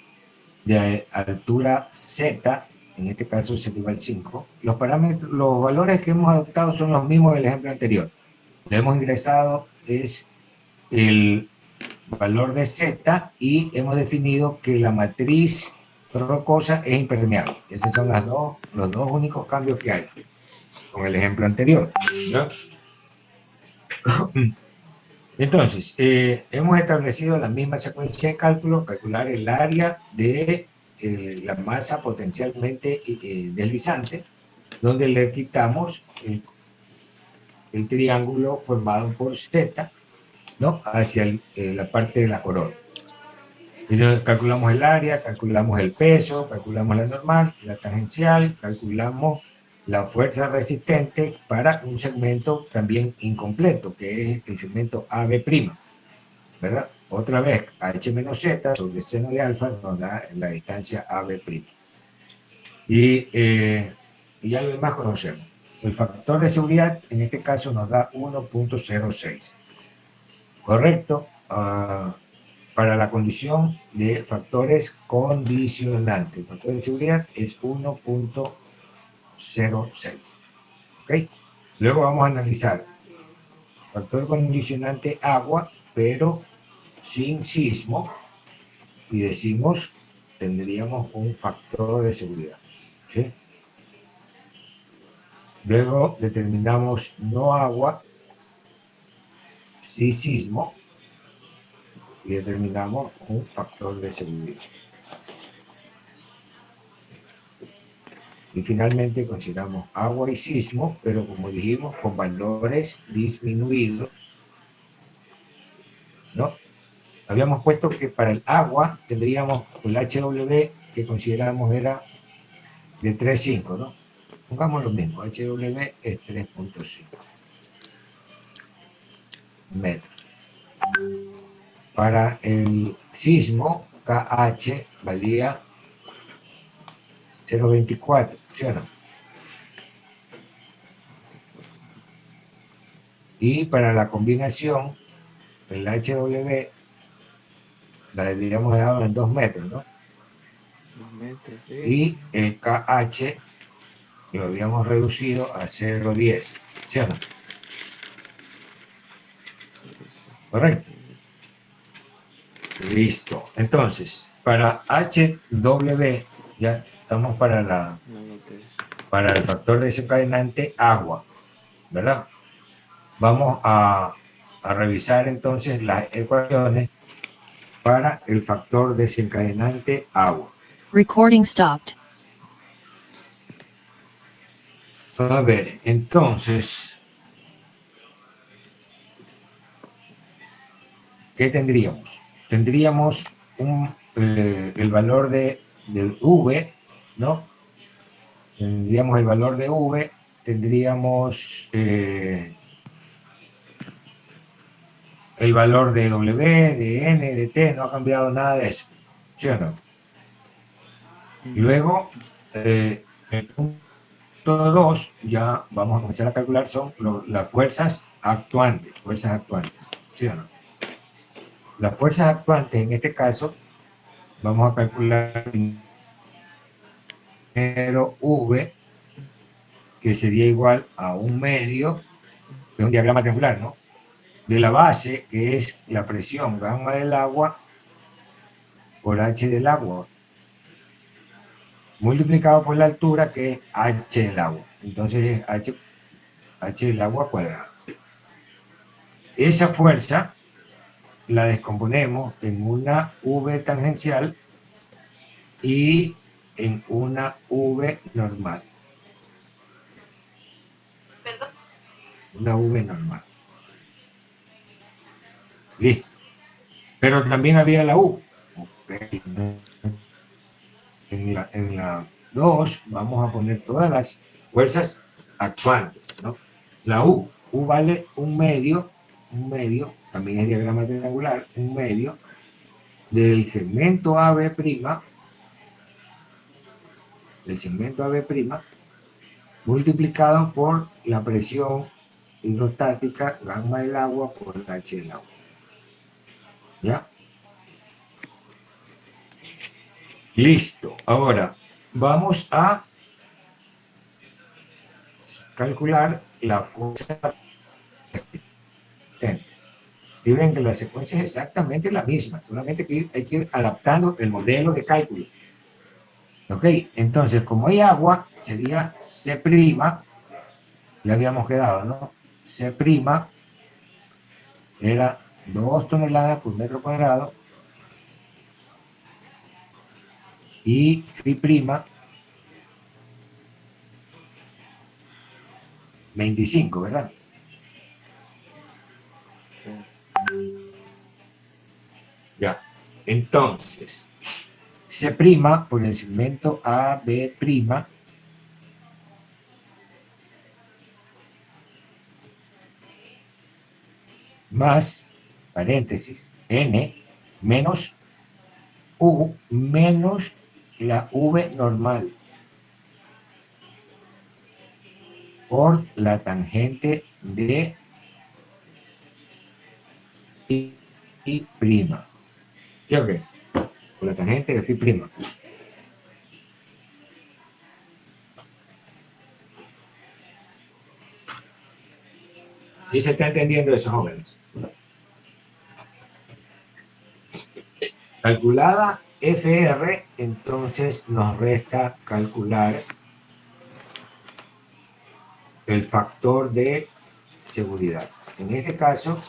Speaker 1: de altura Z, en este caso es igual 5. Los parámetros, los valores que hemos adoptado son los mismos del ejemplo anterior. Le hemos ingresado es el valor de Z y hemos definido que la matriz rocosa es impermeable. Esos son los dos únicos cambios que hay con el ejemplo anterior, ¿no? Entonces, hemos establecido la misma secuencia de cálculo, calcular el área de la masa potencialmente deslizante, donde le quitamos el triángulo formado por Z, ¿no? Hacia la parte de la corona. Entonces, calculamos el área, calculamos el peso, calculamos la normal, la tangencial, calculamos la fuerza resistente para un segmento también incompleto, que es el segmento AB', ¿verdad? Otra vez, H menos Z sobre seno de alfa nos da la distancia AB'. Y ya lo demás conocemos. El factor de seguridad en este caso nos da 1.06. ¿Correcto? Para la condición de factores condicionantes. El factor de seguridad es 1.06. ¿Ok? Luego vamos a analizar factor condicionante agua, pero sin sismo, y decimos, tendríamos un factor de seguridad. ¿Sí? Luego determinamos no agua, sí sismo, y determinamos un factor de seguridad. Y finalmente consideramos agua y sismo, pero como dijimos, con valores disminuidos, ¿no? Habíamos puesto que para el agua tendríamos el HW que consideramos era de 3.5, ¿no? Pongamos lo mismo, HW es 3.5 metros. Para el sismo, KH valía 0.24, ¿sí o no? Y para la combinación, el HW la deberíamos dejar en 2 metros, ¿no?
Speaker 2: 2 metros, sí.
Speaker 1: Y el KH lo habíamos reducido a 0.10, ¿sí o no? Correcto. Listo. Entonces, para HW, ya estamos para el factor desencadenante agua, ¿verdad? Vamos a revisar entonces las ecuaciones para el factor desencadenante agua.
Speaker 3: Recording stopped.
Speaker 1: A ver, entonces, ¿qué tendríamos? Tendríamos el valor del V, ¿no? Tendríamos el valor de V, tendríamos el valor de W, de N, de T, no ha cambiado nada de eso, ¿sí o no? Luego, el punto 2, ya vamos a comenzar a calcular, son las fuerzas actuantes, ¿sí o no? Las fuerzas actuantes, en este caso, vamos a calcular primero V, que sería igual a un medio, de un diagrama triangular, ¿no? De la base, que es la presión gamma del agua, por H del agua, multiplicado por la altura, que es H del agua. Entonces es H del agua cuadrado. Esa fuerza la descomponemos en una V tangencial y en una V normal. Una V normal. Listo. Pero también había la U. Okay. En la 2 vamos a poner todas las fuerzas actuantes, ¿no? La U vale un medio, también es diagrama triangular, un medio del segmento AB', multiplicado por la presión hidrostática gamma del agua por H del agua. ¿Ya? Listo. Ahora, vamos a calcular la fuerza resistente. Y ven que la secuencia es exactamente la misma, solamente que hay que ir adaptando el modelo de cálculo. Ok, entonces como hay agua, sería C', ya habíamos quedado, ¿no? C' era 2 toneladas por metro cuadrado y Φ', 25, ¿verdad?
Speaker 2: Sí.
Speaker 1: Ya. Entonces, C' por el segmento AB', más, paréntesis, N, menos U, menos la V normal, por la tangente de Φ'. ¿Sí o qué? Por la tangente de Φ'. ¿Sí se está entendiendo eso, jóvenes? Calculada FR, entonces nos resta calcular el factor de seguridad. En este caso,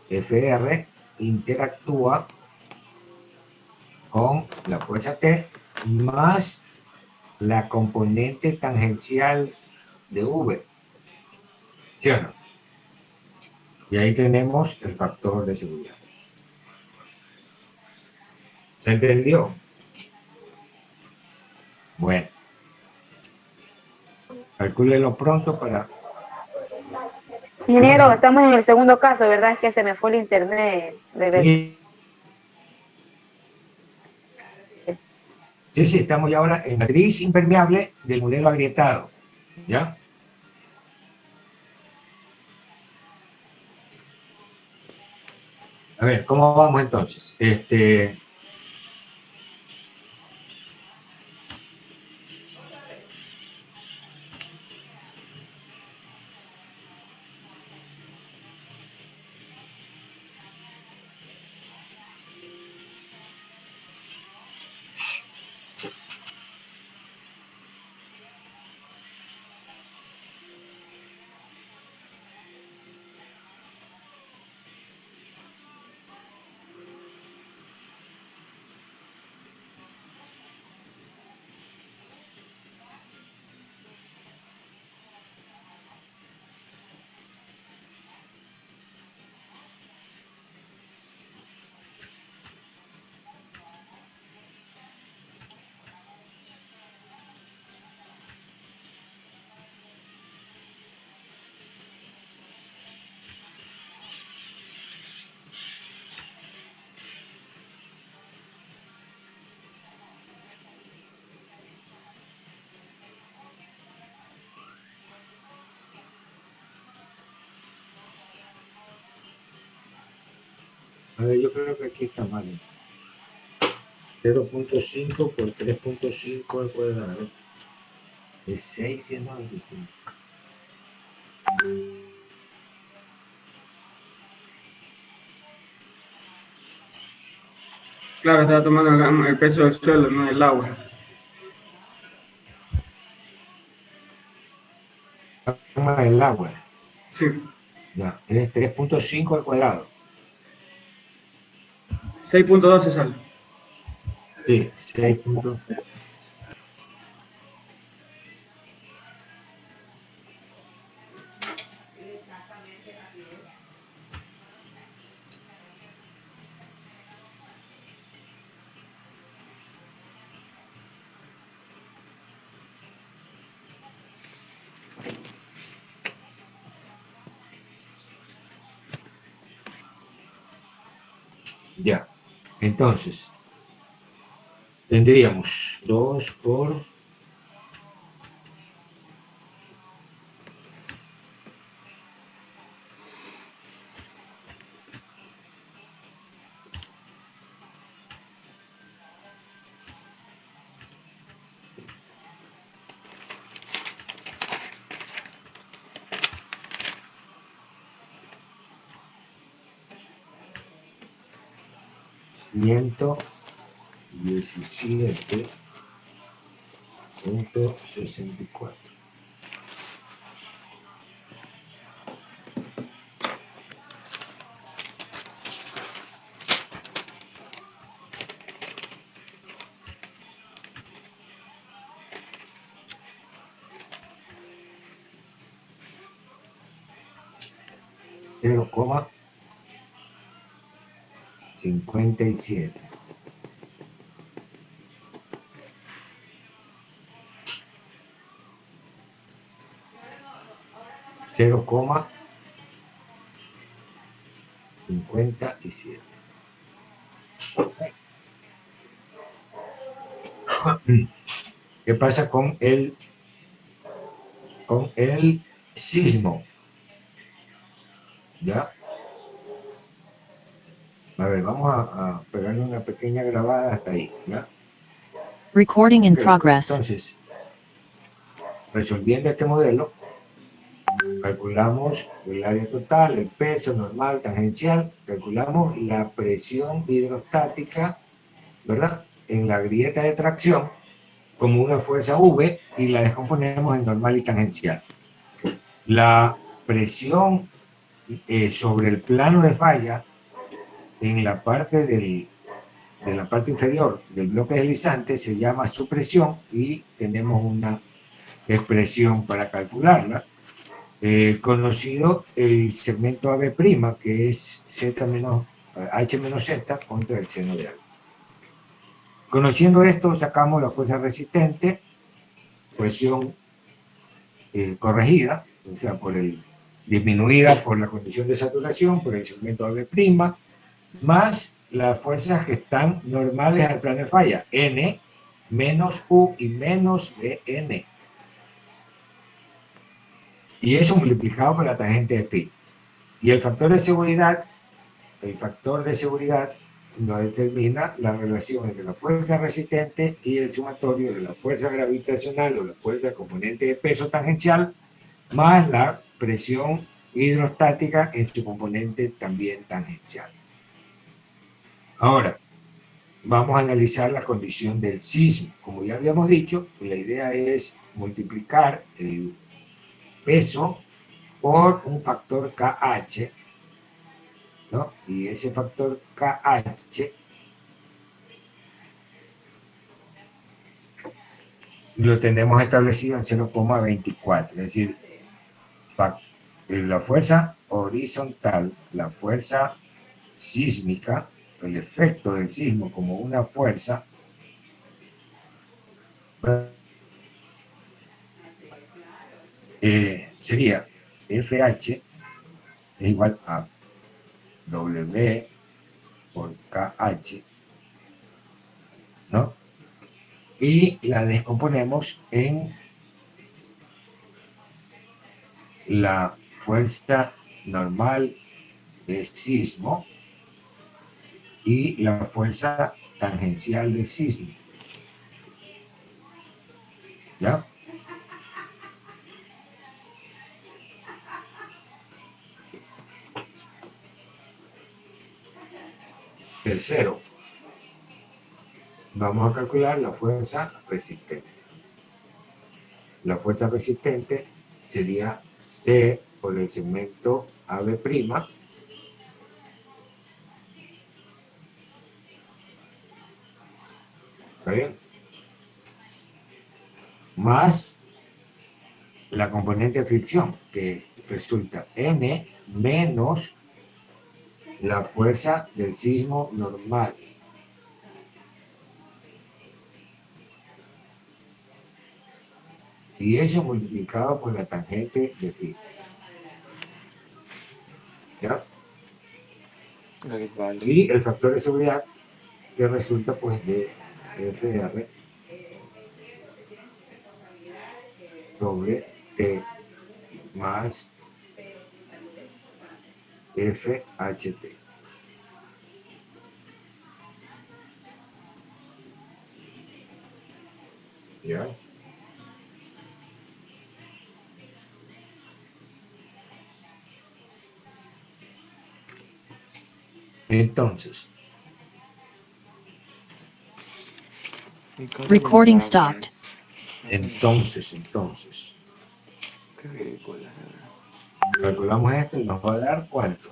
Speaker 1: FR interactúa con la fuerza T más la componente tangencial de V. ¿Sí o no? Y ahí tenemos el factor de seguridad. ¿Se entendió? Bueno, calcúlenlo pronto para...
Speaker 10: Ingeniero, estamos en el segundo caso, ¿verdad? Es que se me fue el internet.
Speaker 1: Sí, sí, estamos ya ahora en matriz impermeable del modelo agrietado. ¿Ya? A ver, ¿cómo vamos entonces? A ver, yo creo que aquí está mal. 0.5 por 3.5 al cuadrado es 695.
Speaker 5: Claro, estaba tomando el peso del suelo, no el agua.
Speaker 1: Toma el agua.
Speaker 5: Sí,
Speaker 1: Ya, es 3.5 al cuadrado.
Speaker 5: 6.12 sale.
Speaker 1: Sí, 6 puntos. Ya, entonces, tendríamos 2 por 117.64. Cero coma 57. Cero coma 57. ¿Qué pasa con el sismo? ¿Ya? A ver, vamos a pegarle una pequeña grabada hasta ahí, ¿ya?
Speaker 3: Recording in
Speaker 1: Ok,
Speaker 3: progress.
Speaker 1: entonces, resolviendo este modelo, calculamos el área total, el peso normal, tangencial, calculamos la presión hidrostática, ¿verdad? En la grieta de tracción como una fuerza V y la descomponemos en normal y tangencial. La presión sobre el plano de falla en la parte de la parte inferior del bloque deslizante se llama supresión y tenemos una expresión para calcularla. Conocido el segmento AB', que es Z menos, H menos Z contra el seno de A. Conociendo esto, sacamos la fuerza resistente, presión corregida, o sea, disminuida por la condición de saturación, por el segmento AB', más las fuerzas que están normales al plano de falla, N menos U y menos BN. Y eso multiplicado por la tangente de phi. Y el factor de seguridad nos determina la relación entre la fuerza resistente y el sumatorio de la fuerza gravitacional o la fuerza componente de peso tangencial más la presión hidrostática en su componente también tangencial. Ahora, vamos a analizar la condición del sismo. Como ya habíamos dicho, la idea es multiplicar el peso por un factor KH, ¿no? Y ese factor KH lo tenemos establecido en 0,24, es decir, la fuerza horizontal, la fuerza sísmica, el efecto del sismo como una fuerza, sería FH es igual a W por KH, ¿no? Y la descomponemos en la fuerza normal de sismo y la fuerza tangencial del sismo. ¿Ya? Tercero, vamos a calcular la fuerza resistente. La fuerza resistente sería C por el segmento AB', ¿está bien? Más la componente de fricción, que resulta N menos la fuerza del sismo normal. Y eso multiplicado por la tangente de phi. ¿Ya?
Speaker 2: Vale.
Speaker 1: Y el factor de seguridad que resulta pues de FR sobre T más FHT. ¿Ya? Entonces,
Speaker 3: Recording stopped.
Speaker 1: entonces,
Speaker 2: Qué ridícula, de verdad.
Speaker 1: calculamos esto y nos va a dar ¿cuánto?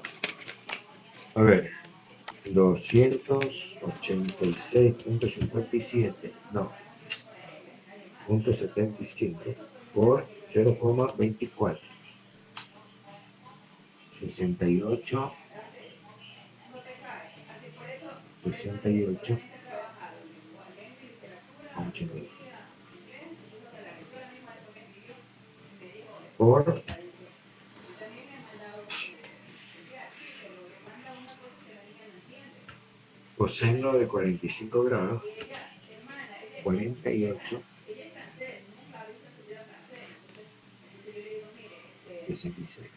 Speaker 1: A ver, 286.57, no, 0.75 por 0,24, 68, 68, 89, por coseno de 45 grados, 48, 66.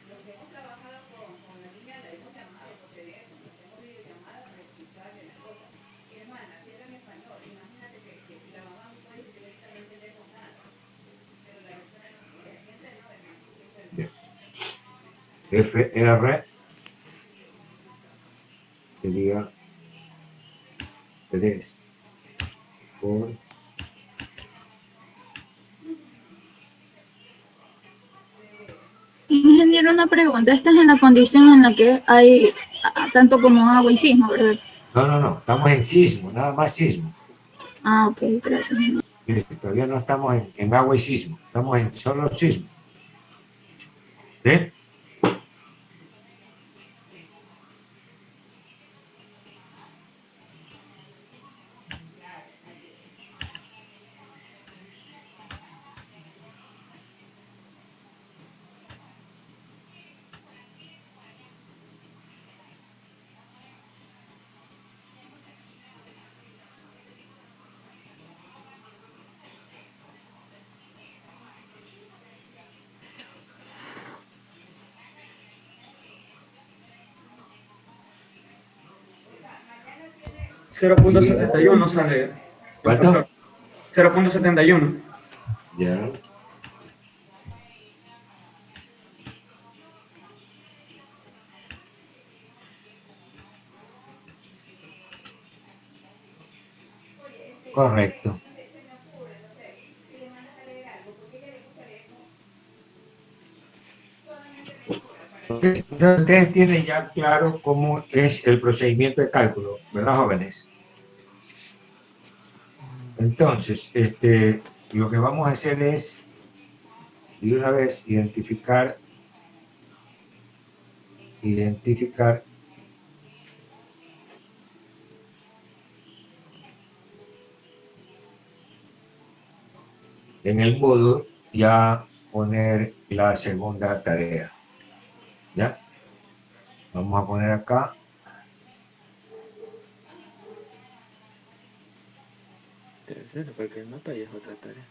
Speaker 1: Bien. FR sería 3 por
Speaker 7: Ingeniero, una pregunta. Esta es en la condición en la que hay tanto como agua y sismo, ¿verdad?
Speaker 1: No, estamos en sismo, nada más sismo.
Speaker 7: Ah, ok, gracias.
Speaker 1: Todavía no estamos en agua y sismo, estamos en solo sismo. ¿Sí?
Speaker 5: .71 sale. el
Speaker 1: ¿Cuánto?
Speaker 5: factor. 0.71.
Speaker 1: Ya. Correcto. Entonces, ustedes tienen ya claro cómo es el procedimiento de cálculo, ¿verdad, jóvenes? Entonces, lo que vamos a hacer es, de una vez, identificar en el módulo, ya poner la segunda tarea. ¿Ya? Vamos a poner acá.
Speaker 2: Tercero, porque el mapa ya es otra tarea.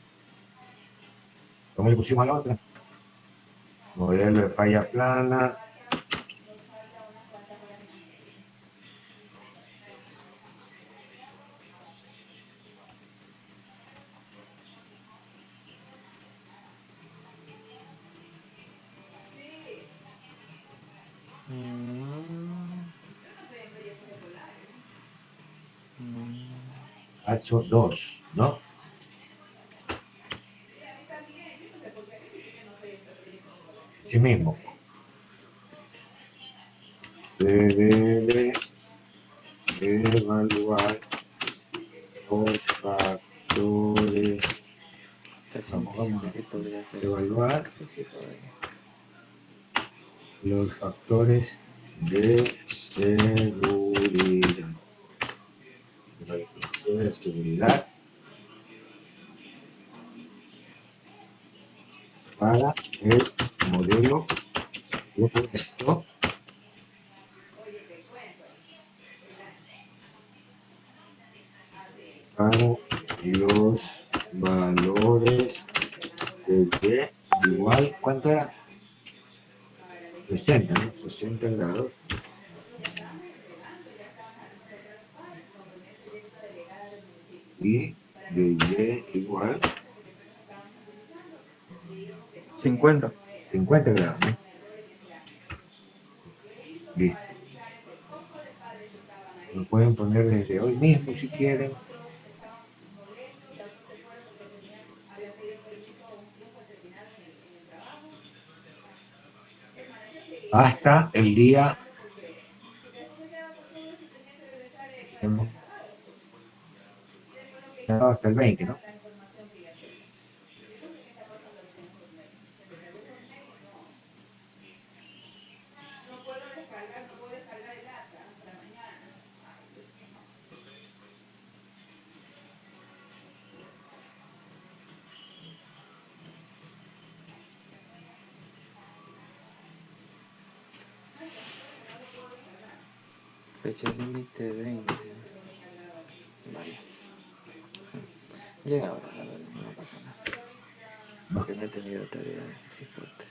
Speaker 1: ¿Cómo le pusimos a la otra? Modelo de falla plana. H2, ¿no? Sí mismo. Se debe evaluar los factores.
Speaker 2: Se
Speaker 1: Vamos
Speaker 2: entiende
Speaker 1: a
Speaker 2: que podría ser
Speaker 1: evaluar
Speaker 2: específico de-
Speaker 1: los factores de seguridad. Los factores de seguridad para el modelo propuesto para los valores desde igual, ¿cuánto era? 60, ¿no? 60 grados. Y de Y igual
Speaker 9: 50.
Speaker 1: 50 grados, ¿no? Listo. Lo pueden poner desde hoy mismo si quieren. Hasta el día hasta el 20, ¿no?
Speaker 2: Fecha límite 20. Vale. Llega ahora, la verdad, no pasa nada. Porque no he tenido tareas así fuertes.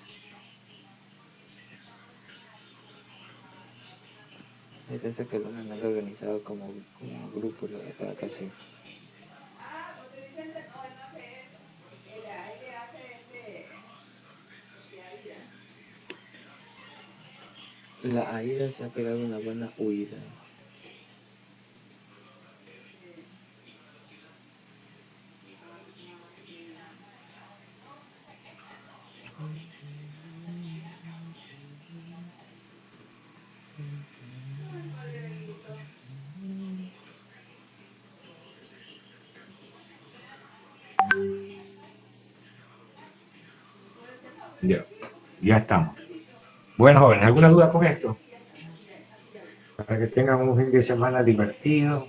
Speaker 2: Y pensé que lo han organizado como grupo lo de cada canción. La Aida se ha pegado una buena huida.
Speaker 1: Ya estamos. Bueno, jóvenes, ¿alguna duda con esto? Para que tengan un fin de semana divertido.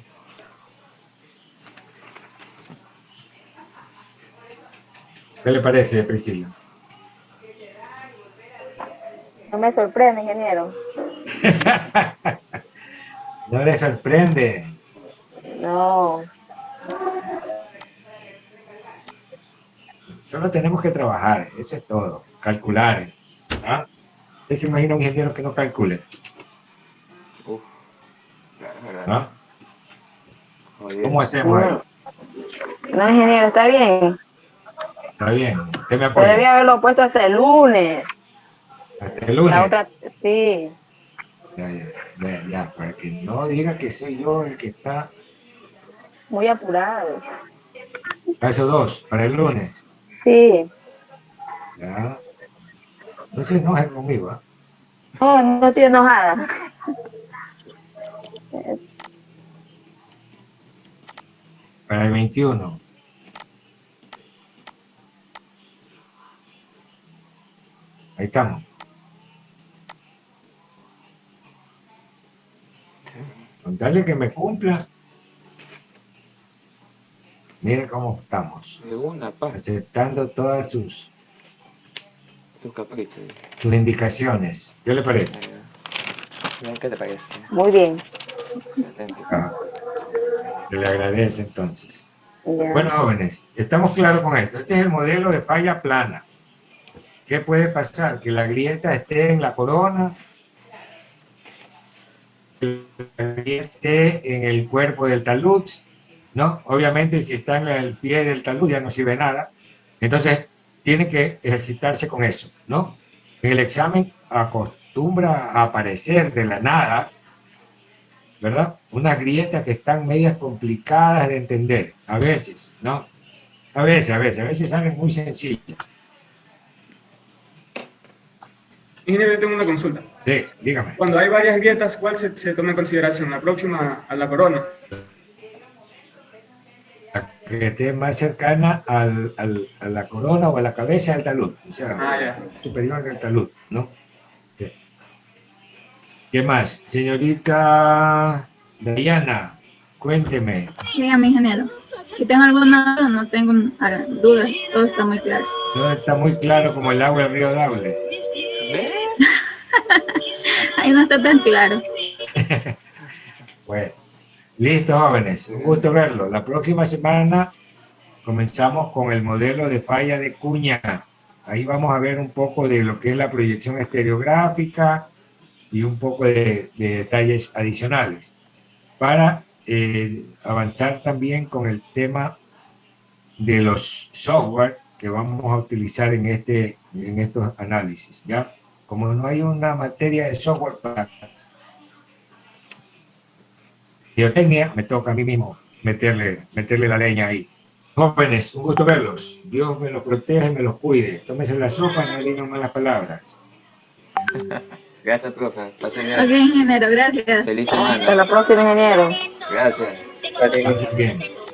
Speaker 1: ¿Qué le parece, Priscila?
Speaker 10: No me sorprende, ingeniero.
Speaker 1: ¿No le sorprende?
Speaker 10: No.
Speaker 1: Solo tenemos que trabajar, eso es todo. Calcular. ¿Ah? ¿Usted se imagina un ingeniero que no calcule?
Speaker 2: Uf, claro, verdad.
Speaker 1: ¿Ah?
Speaker 2: Muy bien.
Speaker 1: ¿Cómo hacemos ahí?
Speaker 10: No, no, ingeniero, está bien.
Speaker 1: Está bien, usted me
Speaker 10: Pero
Speaker 1: apoya.
Speaker 10: debía haberlo puesto hasta el lunes.
Speaker 1: Hasta el
Speaker 10: La
Speaker 1: lunes.
Speaker 10: otra, sí.
Speaker 1: Ya, para que no diga que soy yo el que está.
Speaker 10: Muy apurado.
Speaker 1: Paso 2, para el lunes.
Speaker 10: Sí.
Speaker 1: Ya. No se enojen conmigo, ¿ah?
Speaker 10: No, no estoy enojada.
Speaker 1: Para el 21. Ahí estamos. Con tal de que me cumpla. Miren cómo estamos.
Speaker 2: De una paz.
Speaker 1: Aceptando todas sus
Speaker 2: Tu capricho.
Speaker 1: indicaciones. ¿Qué le parece?
Speaker 2: ¿Qué te parece?
Speaker 10: Muy bien.
Speaker 2: Excelente.
Speaker 1: Ah, se le agradece entonces.
Speaker 10: Ya.
Speaker 1: Bueno, jóvenes, estamos claros con esto. Este es el modelo de falla plana. ¿Qué puede pasar? Que la grieta esté en la corona, que la grieta esté en el cuerpo del talud, ¿no? Obviamente, si está en el pie del talud ya no sirve nada. Entonces, tiene que ejercitarse con eso, ¿no? En el examen acostumbra a aparecer de la nada ¿verdad? Unas grietas que están medias complicadas de entender, a veces, ¿no? A veces salen muy sencillas.
Speaker 5: Ingeniero, yo tengo una consulta.
Speaker 1: Sí, dígame.
Speaker 5: Cuando hay varias grietas, ¿cuál se toma en consideración? ¿La próxima a la corona?
Speaker 1: La que esté más cercana a la corona o a la cabeza del talud, o sea,
Speaker 5: Ya.
Speaker 1: superior del talud, ¿no? Sí. ¿Qué más? Señorita Diana, cuénteme.
Speaker 7: Dígame, ingeniero. Si tengo alguna duda, no tengo dudas, todo está muy claro.
Speaker 1: No está muy claro como el agua del río Daule.
Speaker 2: ¿Ve?
Speaker 7: Ahí no está tan claro.
Speaker 1: Bueno, listo, jóvenes, un gusto verlo. La próxima semana comenzamos con el modelo de falla de cuña. Ahí vamos a ver un poco de lo que es la proyección estereográfica y un poco de detalles adicionales para avanzar también con el tema de los software que vamos a utilizar en estos análisis, ¿ya? Como no hay una materia de software para biotecnia, me toca a mí mismo meterle la leña ahí. Jóvenes, un gusto verlos. Dios me los proteja y me los cuide. Tómense la sopa y no digan malas palabras.
Speaker 2: Gracias, profe. Pasen bien.
Speaker 7: Ok, ingeniero, gracias.
Speaker 2: Feliz
Speaker 10: Hasta
Speaker 2: semana.
Speaker 10: la próxima, ingeniero.
Speaker 2: Gracias.
Speaker 4: Gracias.
Speaker 1: Pasen bien.